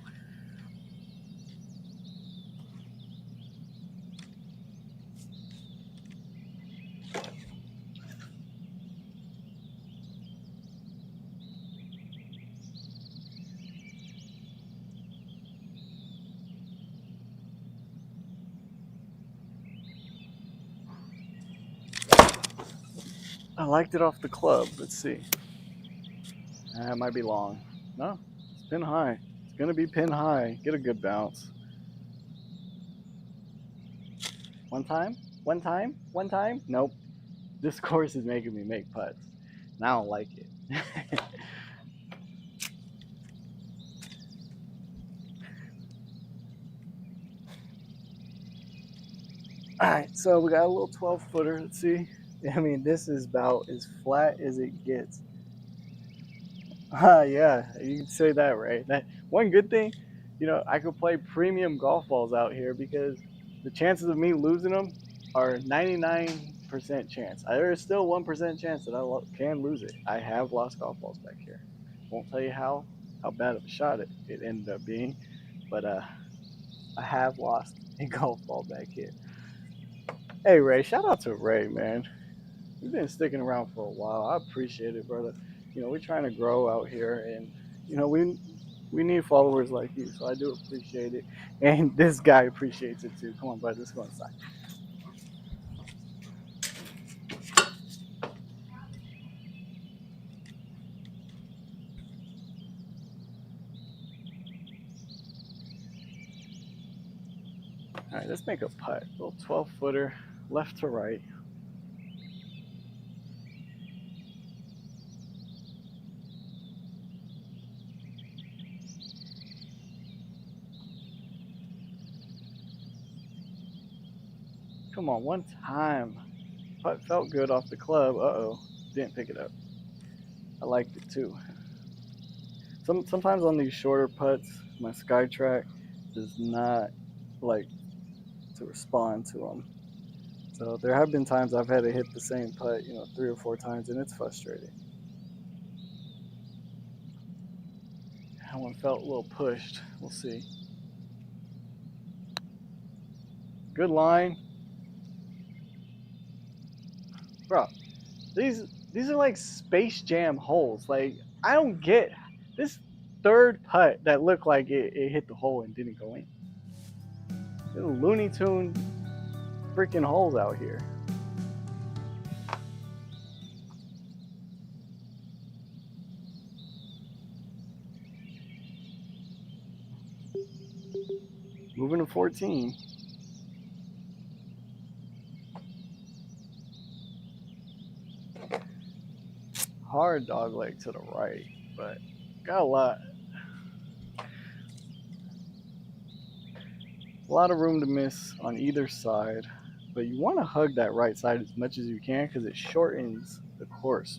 I liked it off the club. Let's see. It might be long. No, it's pin high. It's gonna be pin high. Get a good bounce. One time? One time? One time? Nope. This course is making me make putts. And I don't like it. All right, so we got a little 12-footer. Let's see. I mean, this is about as flat as it gets. Yeah, you can say that, right? That one good thing, I could play premium golf balls out here because the chances of me losing them are 99% chance. There is still 1% chance that I can lose it. I have lost golf balls back here. Won't tell you how bad of a shot it ended up being, but I have lost a golf ball back here. Hey Ray, shout out to Ray, man. You've been sticking around for a while. I appreciate it, brother. We're trying to grow out here, and we need followers like you. So I do appreciate it, and this guy appreciates it too. Come on, bud, let's go inside. All right, let's make a putt. A little 12-footer, left to right. Come on, one time. Putt felt good off the club. Uh-oh, didn't pick it up. I liked it too. Sometimes on these shorter putts, my SkyTrack does not like to respond to them. So there have been times I've had to hit the same putt, 3 or 4 times, and it's frustrating. That one felt a little pushed. We'll see. Good line. Bro, these are like Space Jam holes. Like, I don't get this third putt that looked like it hit the hole and didn't go in. Little Looney Tune freaking holes out here. Moving to 14. Hard dog leg to the right, but got a lot of room to miss on either side. But you want to hug that right side as much as you can because it shortens the course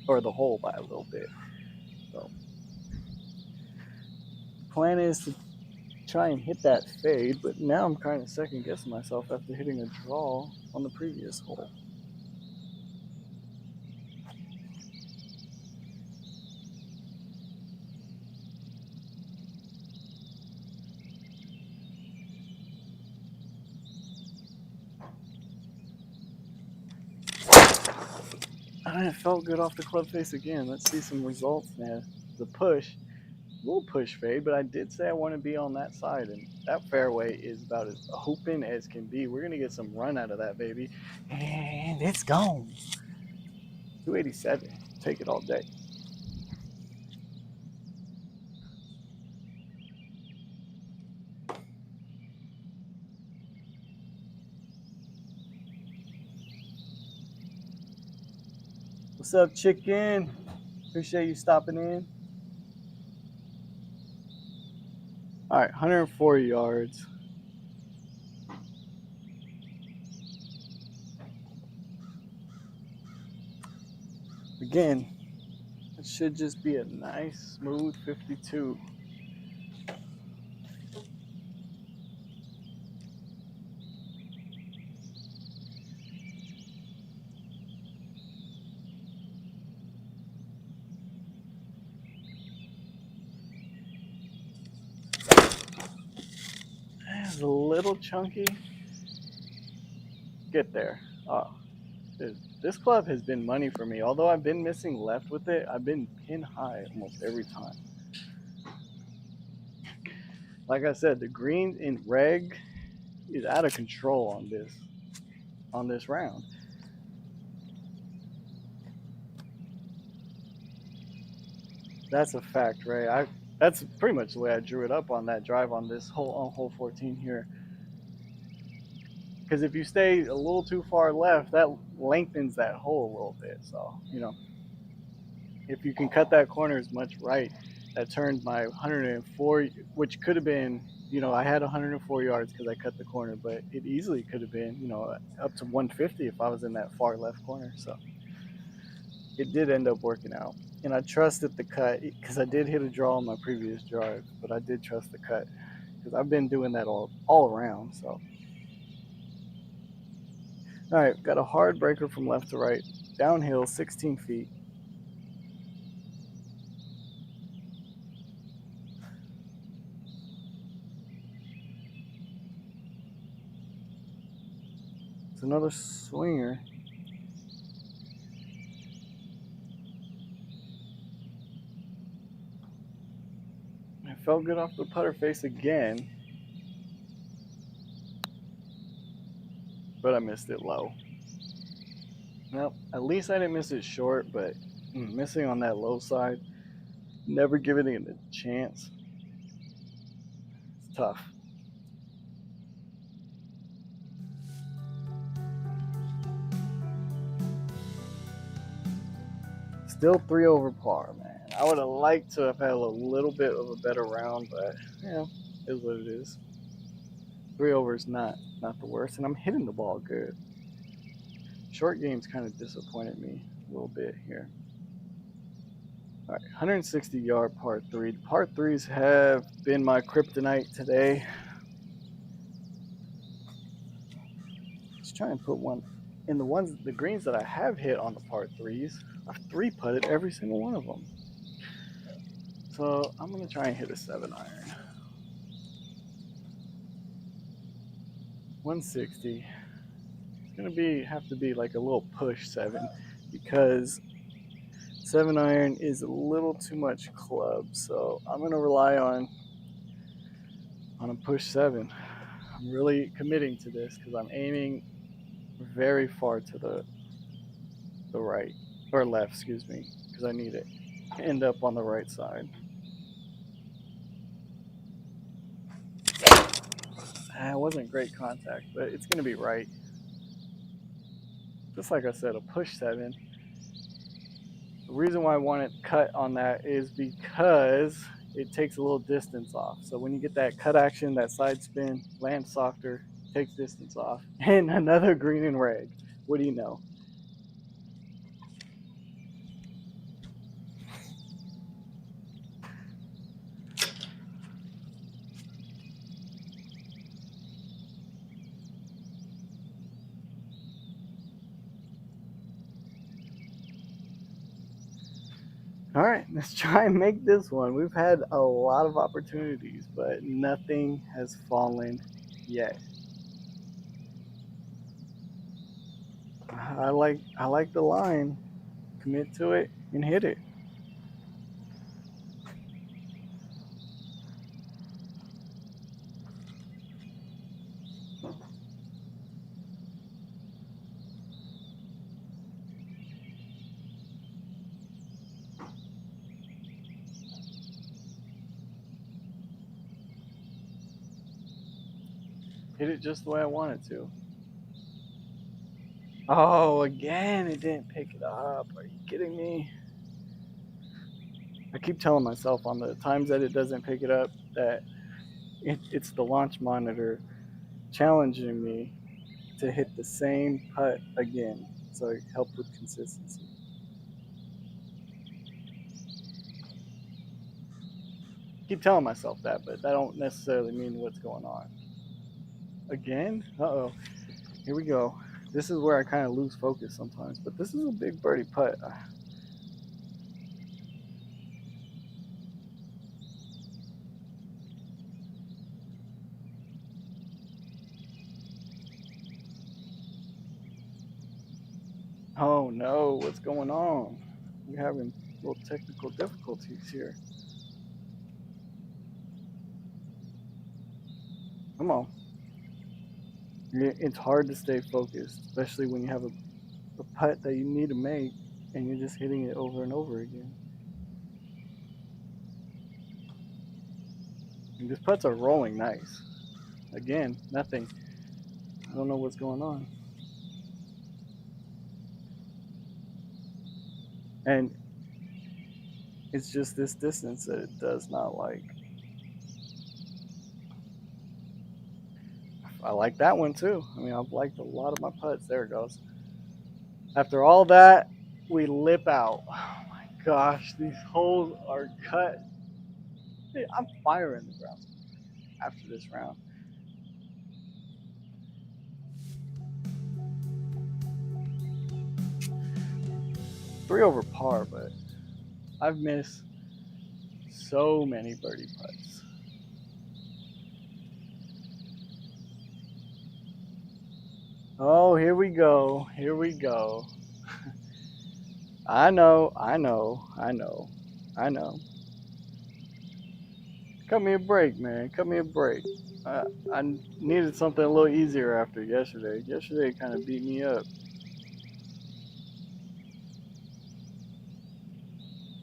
or the hole by a little bit. So the plan is to try and hit that fade, but now I'm kind of second guessing myself after hitting a draw on the previous hole. It felt good off the club face again. Let's see some results now. The push, a little push fade, but I did say I want to be on that side, and that fairway is about as open as can be. We're going to get some run out of that, baby. And it's gone. 287. Take it all day. What's up, chicken? Appreciate you stopping in. All right, 140 yards. Again, it should just be a nice, smooth 52. It's a little chunky. Get there. Oh, dude, this club has been money for me. Although I've been missing left with it, I've been pin high almost every time. Like I said, the green in reg is out of control on this round. That's a fact, Ray. That's pretty much the way I drew it up on that drive on this hole on hole 14 here. Because if you stay a little too far left, that lengthens that hole a little bit. So, if you can cut that corner as much right, that turned my 104, which could have been, I had 104 yards because I cut the corner, but it easily could have been, up to 150 if I was in that far left corner. So it did end up working out. And I trusted the cut because I did hit a draw on my previous drive, but I did trust the cut because I've been doing that all around. So, all right, got a hard breaker from left to right, downhill 16 feet. It's another swinger. I felt good off the putter face again, but I missed it low. Well, at least I didn't miss it short, but missing on that low side, never giving it a chance. It's tough. Still 3 over par, man. I would have liked to have had a little bit of a better round, but it is what it is. 3 over is not the worst, and I'm hitting the ball good. Short game's kind of disappointed me a little bit here. All right, 160-yard par three. The par threes have been my kryptonite today. Let's try and put one in the greens that I have hit on the par threes. I've three putted every single one of them. So I'm gonna try and hit a 7-iron. 160. It's gonna have to be like a little push 7 because 7-iron is a little too much club. So I'm gonna rely on a push 7. I'm really committing to this because I'm aiming very far to the right or left, excuse me, because I need it to end up on the right side. It wasn't great contact, but it's gonna be right. Just like I said, a push 7. The reason why I want it cut on that is because it takes a little distance off. So when you get that cut action, that side spin, land softer, takes distance off, and another green and red. What do you know? All right, let's try and make this one. We've had a lot of opportunities, but nothing has fallen yet. I like the line. Commit to it and hit it. Hit it just the way I wanted to. Oh, again, it didn't pick it up. Are you kidding me? I keep telling myself on the times that it doesn't pick it up that it's the launch monitor challenging me to hit the same putt again. So it helped with consistency. Keep telling myself that, but that don't necessarily mean what's going on. Again? Uh-oh. Here we go. This is where I kind of lose focus sometimes, but this is a big birdie putt. Oh no, what's going on? We're having little technical difficulties here. Come on. It's hard to stay focused, especially when you have a putt that you need to make and you're just hitting it over and over again. And these putts are rolling nice. Again, nothing. I don't know what's going on. And it's just this distance that it does not like. I like that one too. I mean, I've liked a lot of my putts. There it goes. After all that, we lip out. Oh my gosh, these holes are cut. I'm firing the ground after this round. 3 over par, but I've missed so many birdie putts. Oh, here we go. Here we go. I know, I know, I know, I know. Cut me a break, man. Cut me a break. I needed something a little easier after yesterday. Yesterday kind of beat me up.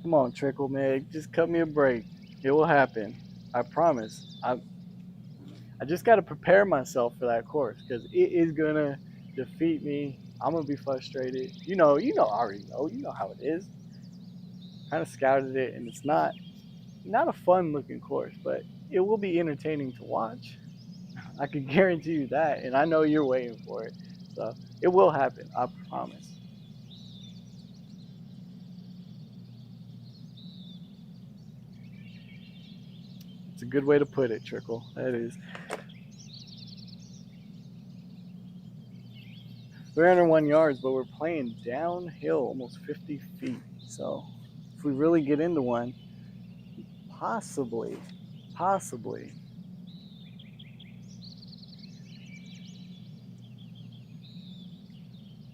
Come on, Trickle, man. Just cut me a break. It will happen. I promise. I just got to prepare myself for that course because it is gonna defeat me. I'm gonna be frustrated. I already know. You know how it is. Kind of scouted it, and it's not a fun looking course, but it will be entertaining to watch. I can guarantee you that, and I know you're waiting for it. So it will happen. I promise. It's a good way to put it, Trickle. That is. 301 yards, but we're playing downhill almost 50 feet. So if we really get into one, possibly.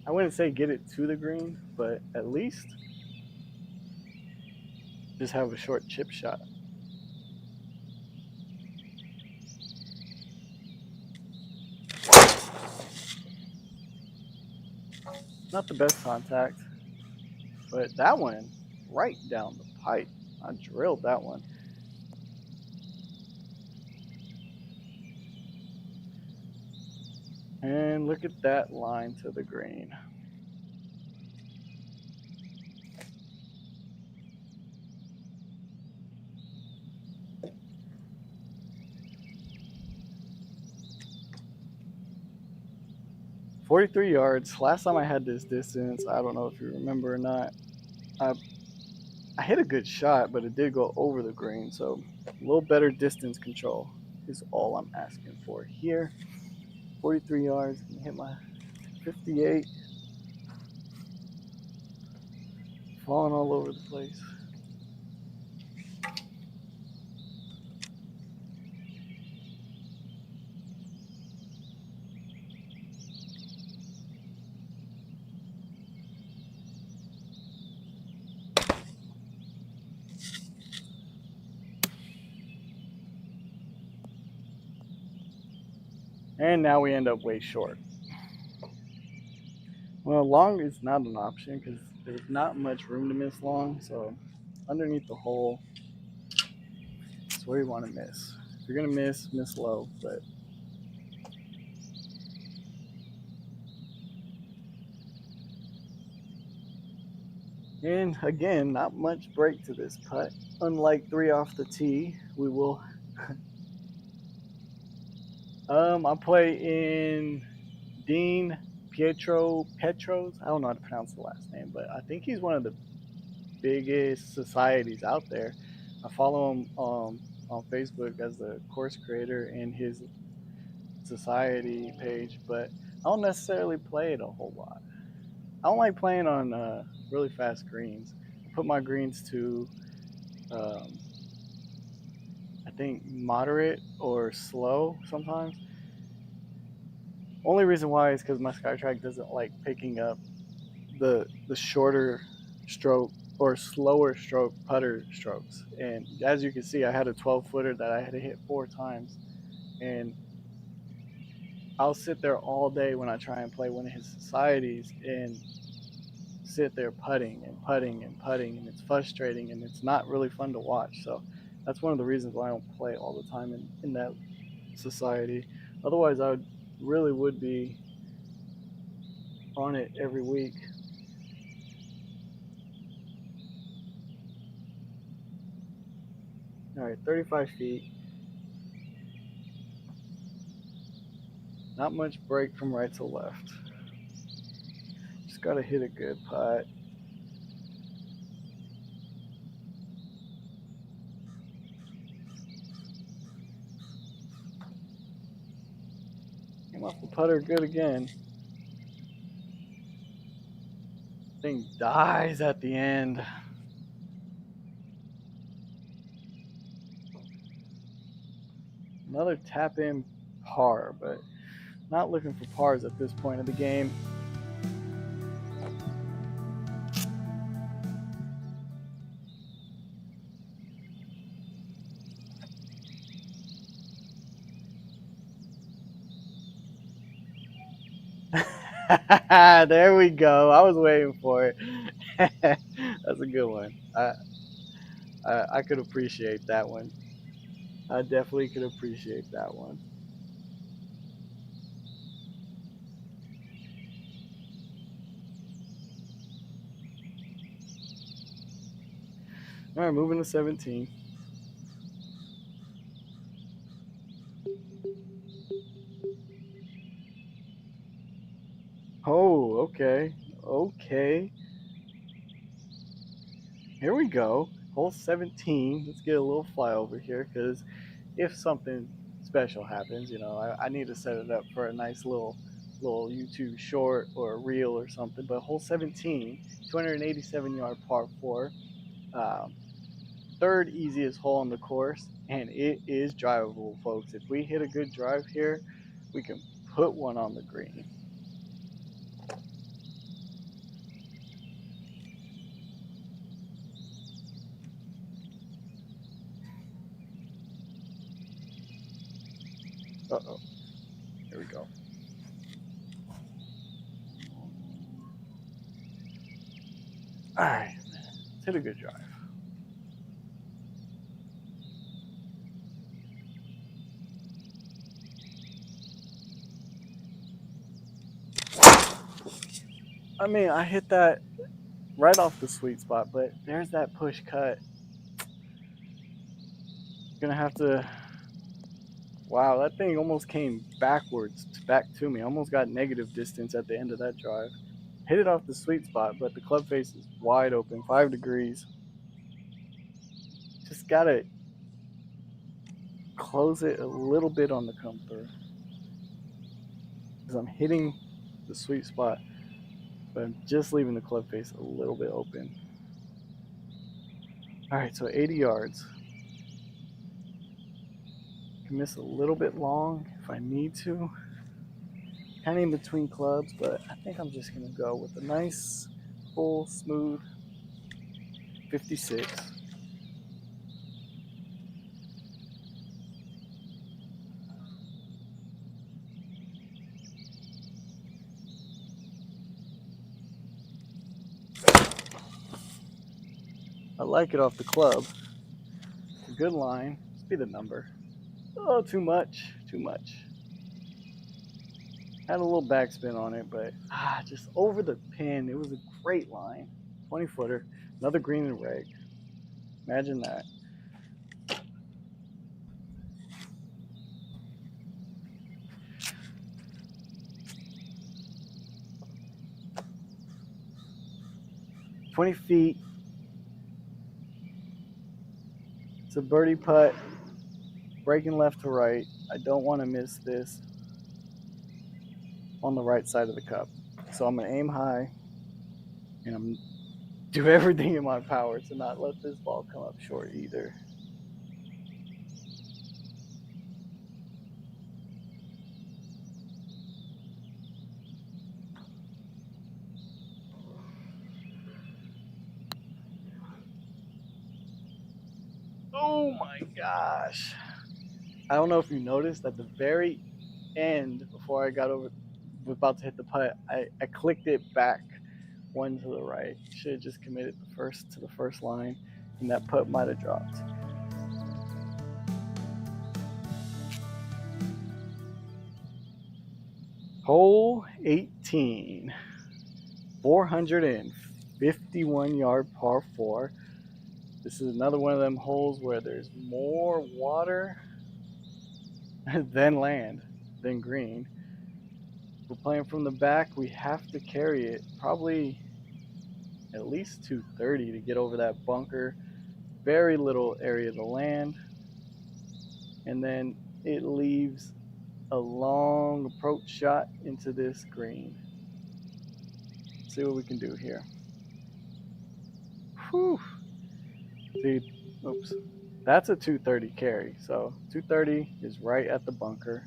I wouldn't say get it to the green, but at least just have a short chip shot. Not the best contact, but that one right down the pipe. I drilled that one. And look at that line to the green. "43 yards. Last time I had this distance, I don't know if you remember or not. I hit a good shot, but it did go over the green, so a little better distance control is all I'm asking for here. 43 yards, hit my 58, falling all over the place. And now we end up way short. Well, long is not an option because there's not much room to miss long, so underneath the hole is where you want to miss. If you're going to miss low, but and again, not much break to this putt. Unlike 3 off the tee, we will. I play in Dean Petros. I don't know how to pronounce the last name, but I think he's one of the biggest societies out there. I follow him on Facebook as the course creator in his society page, but I don't necessarily play it a whole lot. I don't like playing on really fast greens. I put my greens to, um, I think, moderate or slow sometimes. Only reason why is because my SkyTrack doesn't like picking up the shorter stroke or slower stroke putter strokes. And as you can see, I had a 12 footer that I had to hit 4 times, and I'll sit there all day when I try and play one of his societies and sit there putting and putting and putting, and it's frustrating and it's not really fun to watch. So that's one of the reasons why I don't play all the time in that society. Otherwise, I would be on it every week. All right, 35 feet. Not much break from right to left. Just got to hit a good putt. Came off the putter good again. Thing dies at the end. Another tap in par, but not looking for pars at this point of the game. There we go. I was waiting for it. That's a good one. I could appreciate that one. I definitely could appreciate that one. All right, moving to 17. Oh, okay. Okay. Here we go. Hole 17. Let's get a little flyover here because if something special happens. I need to set it up for a nice little YouTube short or a reel or something. But hole 17, 287-yard par four, um, third easiest hole on the course, and it is drivable, folks. If we hit a good drive here, we can put one on the green. Uh-oh. Here we go. All right, let's hit a good drive. I mean, I hit that right off the sweet spot, but there's that push cut. Gonna have to. Wow, that thing almost came backwards back to me. Almost got negative distance at the end of that drive. Hit it off the sweet spot, but the club face is wide open, 5 degrees. Just gotta close it a little bit on the come through. Because I'm hitting the sweet spot, but I'm just leaving the club face a little bit open. All right, so 80 yards. Can miss a little bit long if I need to. Kind of in between clubs, but I think I'm just gonna go with a nice, full, smooth 56. I like it off the club. It's a good line. Let's be the number. Oh, too much. Too much. Had a little backspin on it, but just over the pin. It was a great line. 20 footer. Another green and reg. Imagine that. $20 It's a birdie putt. Breaking left to right. I don't want to miss this on the right side of the cup. So I'm going to aim high, and I'm going to do everything in my power to not let this ball come up short either. Oh my gosh. I don't know if you noticed at the very end, before I got over, was about to hit the putt, I clicked it back one to the right. Should have just committed to the first line, and that putt might have dropped. Hole 18, 451-yard par four. This is another one of them holes where there's more water than land, than green. We're playing from the back. We have to carry it probably at least 230 to get over that bunker. Very little area of the land. And then it leaves a long approach shot into this green. Let's see what we can do here. Whew. See, oops. That's a 230 carry. So 230 is right at the bunker.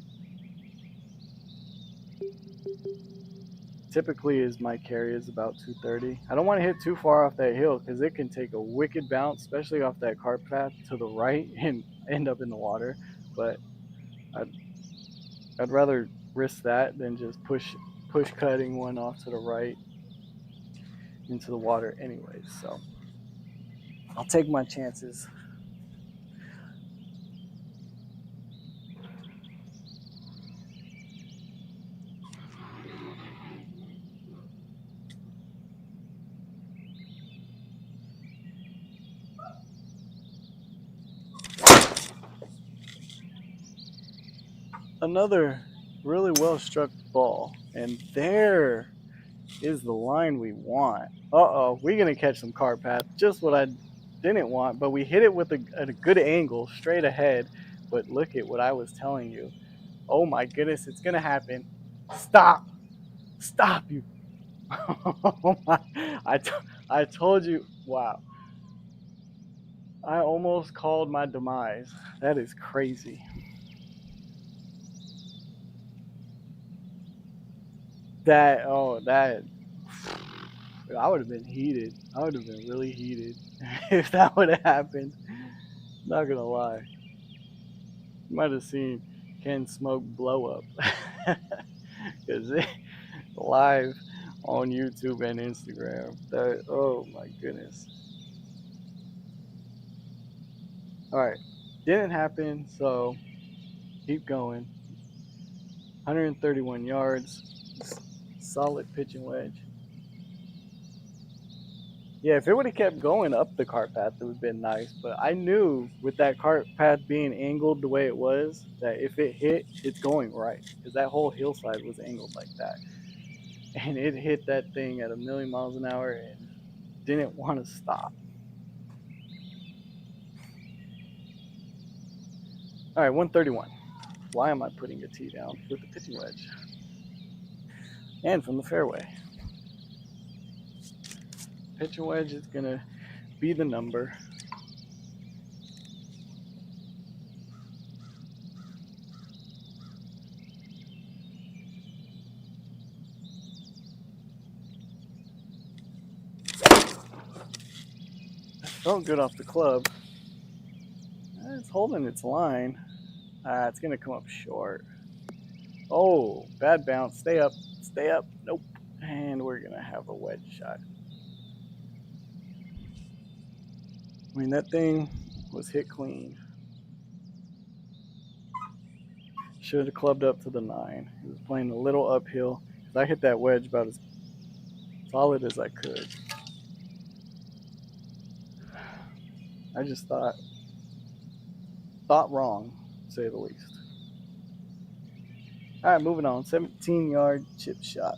Typically my carry is about 230. I don't want to hit too far off that hill because it can take a wicked bounce, especially off that cart path to the right and end up in the water. But I'd rather risk that than just push cutting one off to the right into the water anyways. So I'll take my chances. Another really well struck ball, and there is the line we want. Uh-oh, we're gonna catch some cart path. Just what I didn't want, but we hit it with a good angle straight ahead. But look at what I was telling you. Oh my goodness, it's gonna happen. Stop! Stop you! Oh my! I told you. Wow! I almost called my demise. That is crazy. That I would have been heated. I would have been really heated if that would have happened. Not gonna lie. You might have seen Ken Smoke blow up because live on YouTube and Instagram. That, oh my goodness. All right, didn't happen. So keep going. 131 yards, solid pitching wedge. Yeah, if it would have kept going up the cart path, it would have been nice. But I knew with that cart path being angled the way it was, that if it hit, it's going right. Because that whole hillside was angled like that. And it hit that thing at a million miles an hour and didn't want to stop. All right, 131. Why am I putting a tee down with the pitching wedge? And from the fairway. Pitching wedge is going to be the number. Felt good off the club. It's holding its line. It's going to come up short. Oh, bad bounce. Stay up. Stay up. Nope. And we're going to have a wedge shot. I mean, that thing was hit clean. Should have clubbed up to the 9. He was playing a little uphill. I hit that wedge about as solid as I could. I just thought wrong, to say the least. All right, moving on. 17-yard chip shot.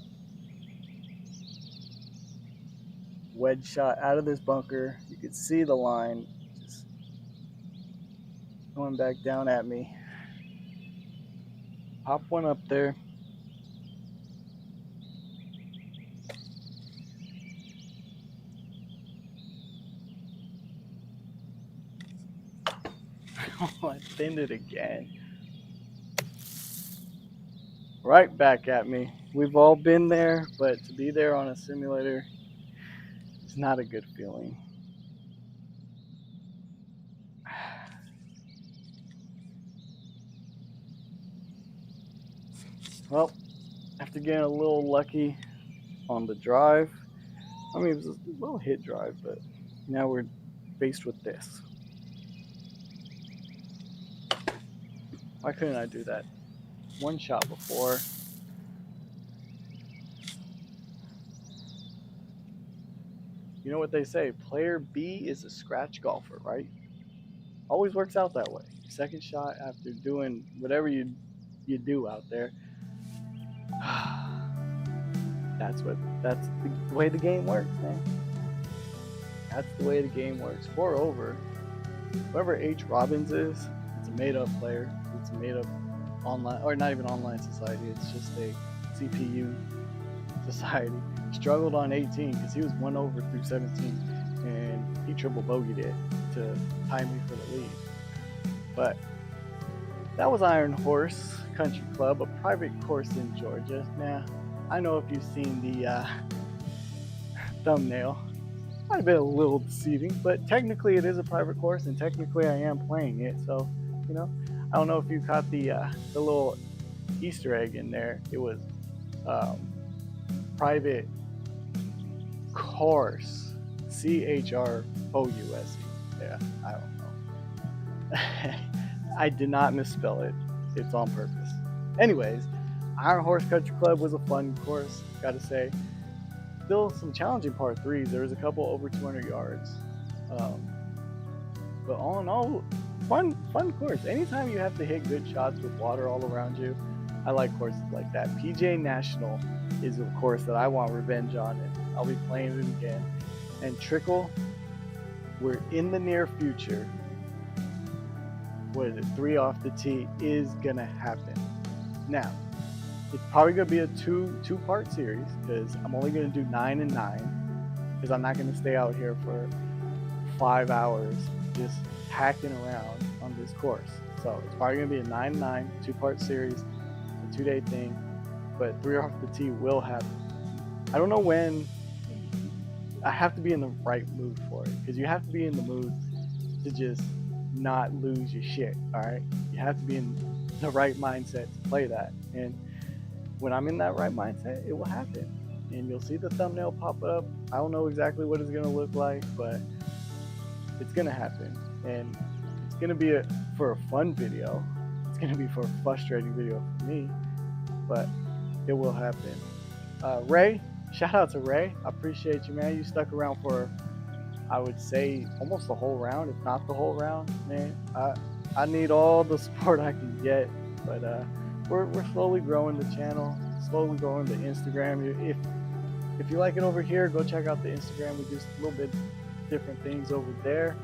Wedge shot out of this bunker. You could see the line just going back down at me. Pop one up there. Oh, I thinned it again. Right back at me. We've all been there, but to be there on a simulator is not a good feeling. Well, after getting a little lucky on the drive, I mean, it was a little hit drive, but now we're faced with this. Why couldn't I do that one shot before? You know what they say, player B is a scratch golfer, right? Always works out that way. Second shot after doing whatever you do out there. That's the way the game works, man. That's the way the game works. 4 over. Whoever H. Robbins is, it's a made-up player. It's a made-up online, or not even online society. It's just a CPU society. Struggled on 18 because he was 1 over through 17, and he triple bogeyed it to tie me for the lead. But that was Iron Horse Country Club, a private course in Georgia. Now, I know if you've seen the thumbnail, it might have been a little deceiving, but technically it is a private course, and technically I am playing it. So, you know, I don't know if you caught the little Easter egg in there. It was private course, CHROUSE. Yeah, I don't know. I did not misspell it. It's on purpose. Anyways, Iron Horse Country Club was a fun course, gotta say. Still some challenging par 3s. There was a couple over 200 yards. But all in all, fun course. Anytime you have to hit good shots with water all around you, I like courses like that. PGA National is a course that I want revenge on, and I'll be playing it again. And Trickle, we're in the near future what is it, 3 off the tee is gonna happen. Now, it's probably gonna be a two-part series because I'm only gonna do 9 and 9 because I'm not gonna stay out here for 5 hours just hacking around on this course. So it's probably gonna be a 9 and 9 two-part series, a 2-day thing, but 3 off the tee will happen. I don't know when. I have to be in the right mood for it because you have to be in the mood to just not lose your shit. All right, you have to be in the right mindset to play that, and when I'm in that right mindset, it will happen, and you'll see the thumbnail pop up. I don't know exactly what it's gonna look like, but it's gonna happen, and it's gonna be for a fun video. It's gonna be for a frustrating video for me, but it will happen. Ray, shout out to Ray. I appreciate you, man. You stuck around for, I would say, almost the whole round, if not the whole round, man. I need all the support I can get, but we're slowly growing the channel, slowly growing the Instagram. If you like it over here, go check out the Instagram. We do a little bit different things over there.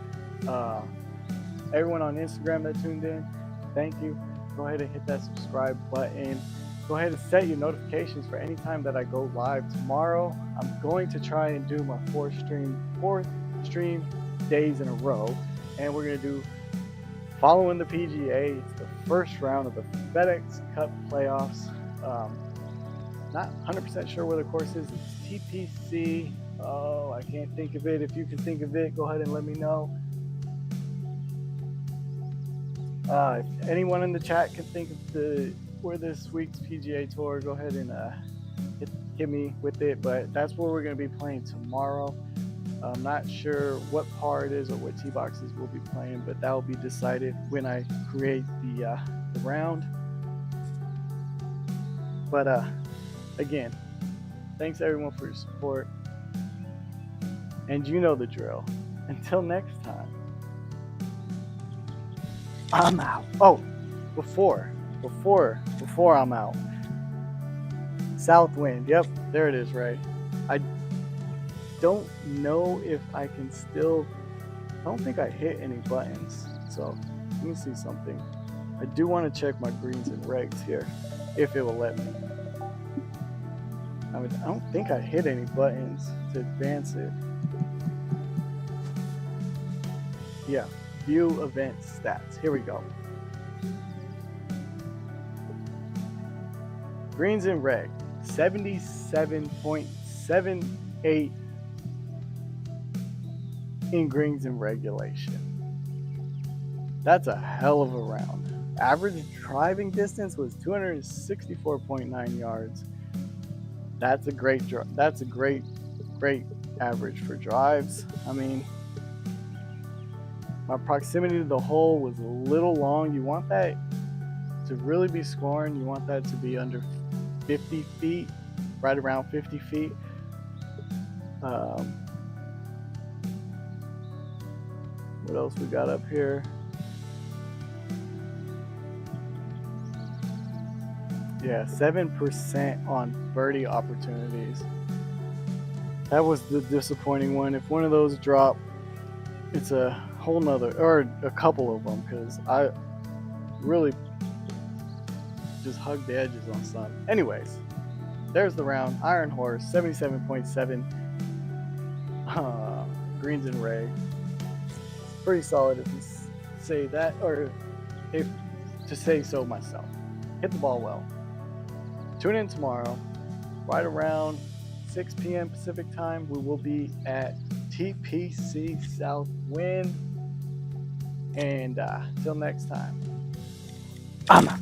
Everyone on Instagram that tuned in, thank you. Go ahead and hit that subscribe button. Go ahead and set your notifications for any time that I go live tomorrow. I'm going to try and do my fourth stream days in a row, and we're going to do following the PGA. It's the first round of the FedEx Cup playoffs. Not 100% sure where the course is. It's TPC. Oh, I can't think of it. If you can think of it, go ahead and let me know. If anyone in the chat can think of where this week's PGA Tour, go ahead and hit me with it. But that's where we're going to be playing tomorrow. I'm not sure what par it is or what tee boxes we'll be playing, but that will be decided when I create the round. But again, thanks everyone for your support, and you know the drill. Until next time, I'm out. Oh, before I'm out, south wind. Yep, there it is. Right. I don't know if I can still. I don't think I hit any buttons. So let me see something. I do want to check my greens and regs here, if it will let me. I don't think I hit any buttons to advance it. Yeah, view event stats. Here we go. Greens and reg, 77.78 in greens and regulation. That's a hell of a round. Average driving distance was 264.9 yards. That's a great average for drives. I mean, my proximity to the hole was a little long. You want that to really be scoring. You want that to be under 50 feet, right around 50 feet. What else we got up here? Yeah, 7% on birdie opportunities. That was the disappointing one. If one of those drop, it's a whole nother, or a couple of them, because I really just hugged the edges on some. Anyways, there's the round. Iron Horse, 77.7 greens and reg. Pretty solid if you say that, or if to say so myself. Hit the ball well. Tune in tomorrow, right around 6 p.m. Pacific time. We will be at TPC Southwind. And till next time, I'm out.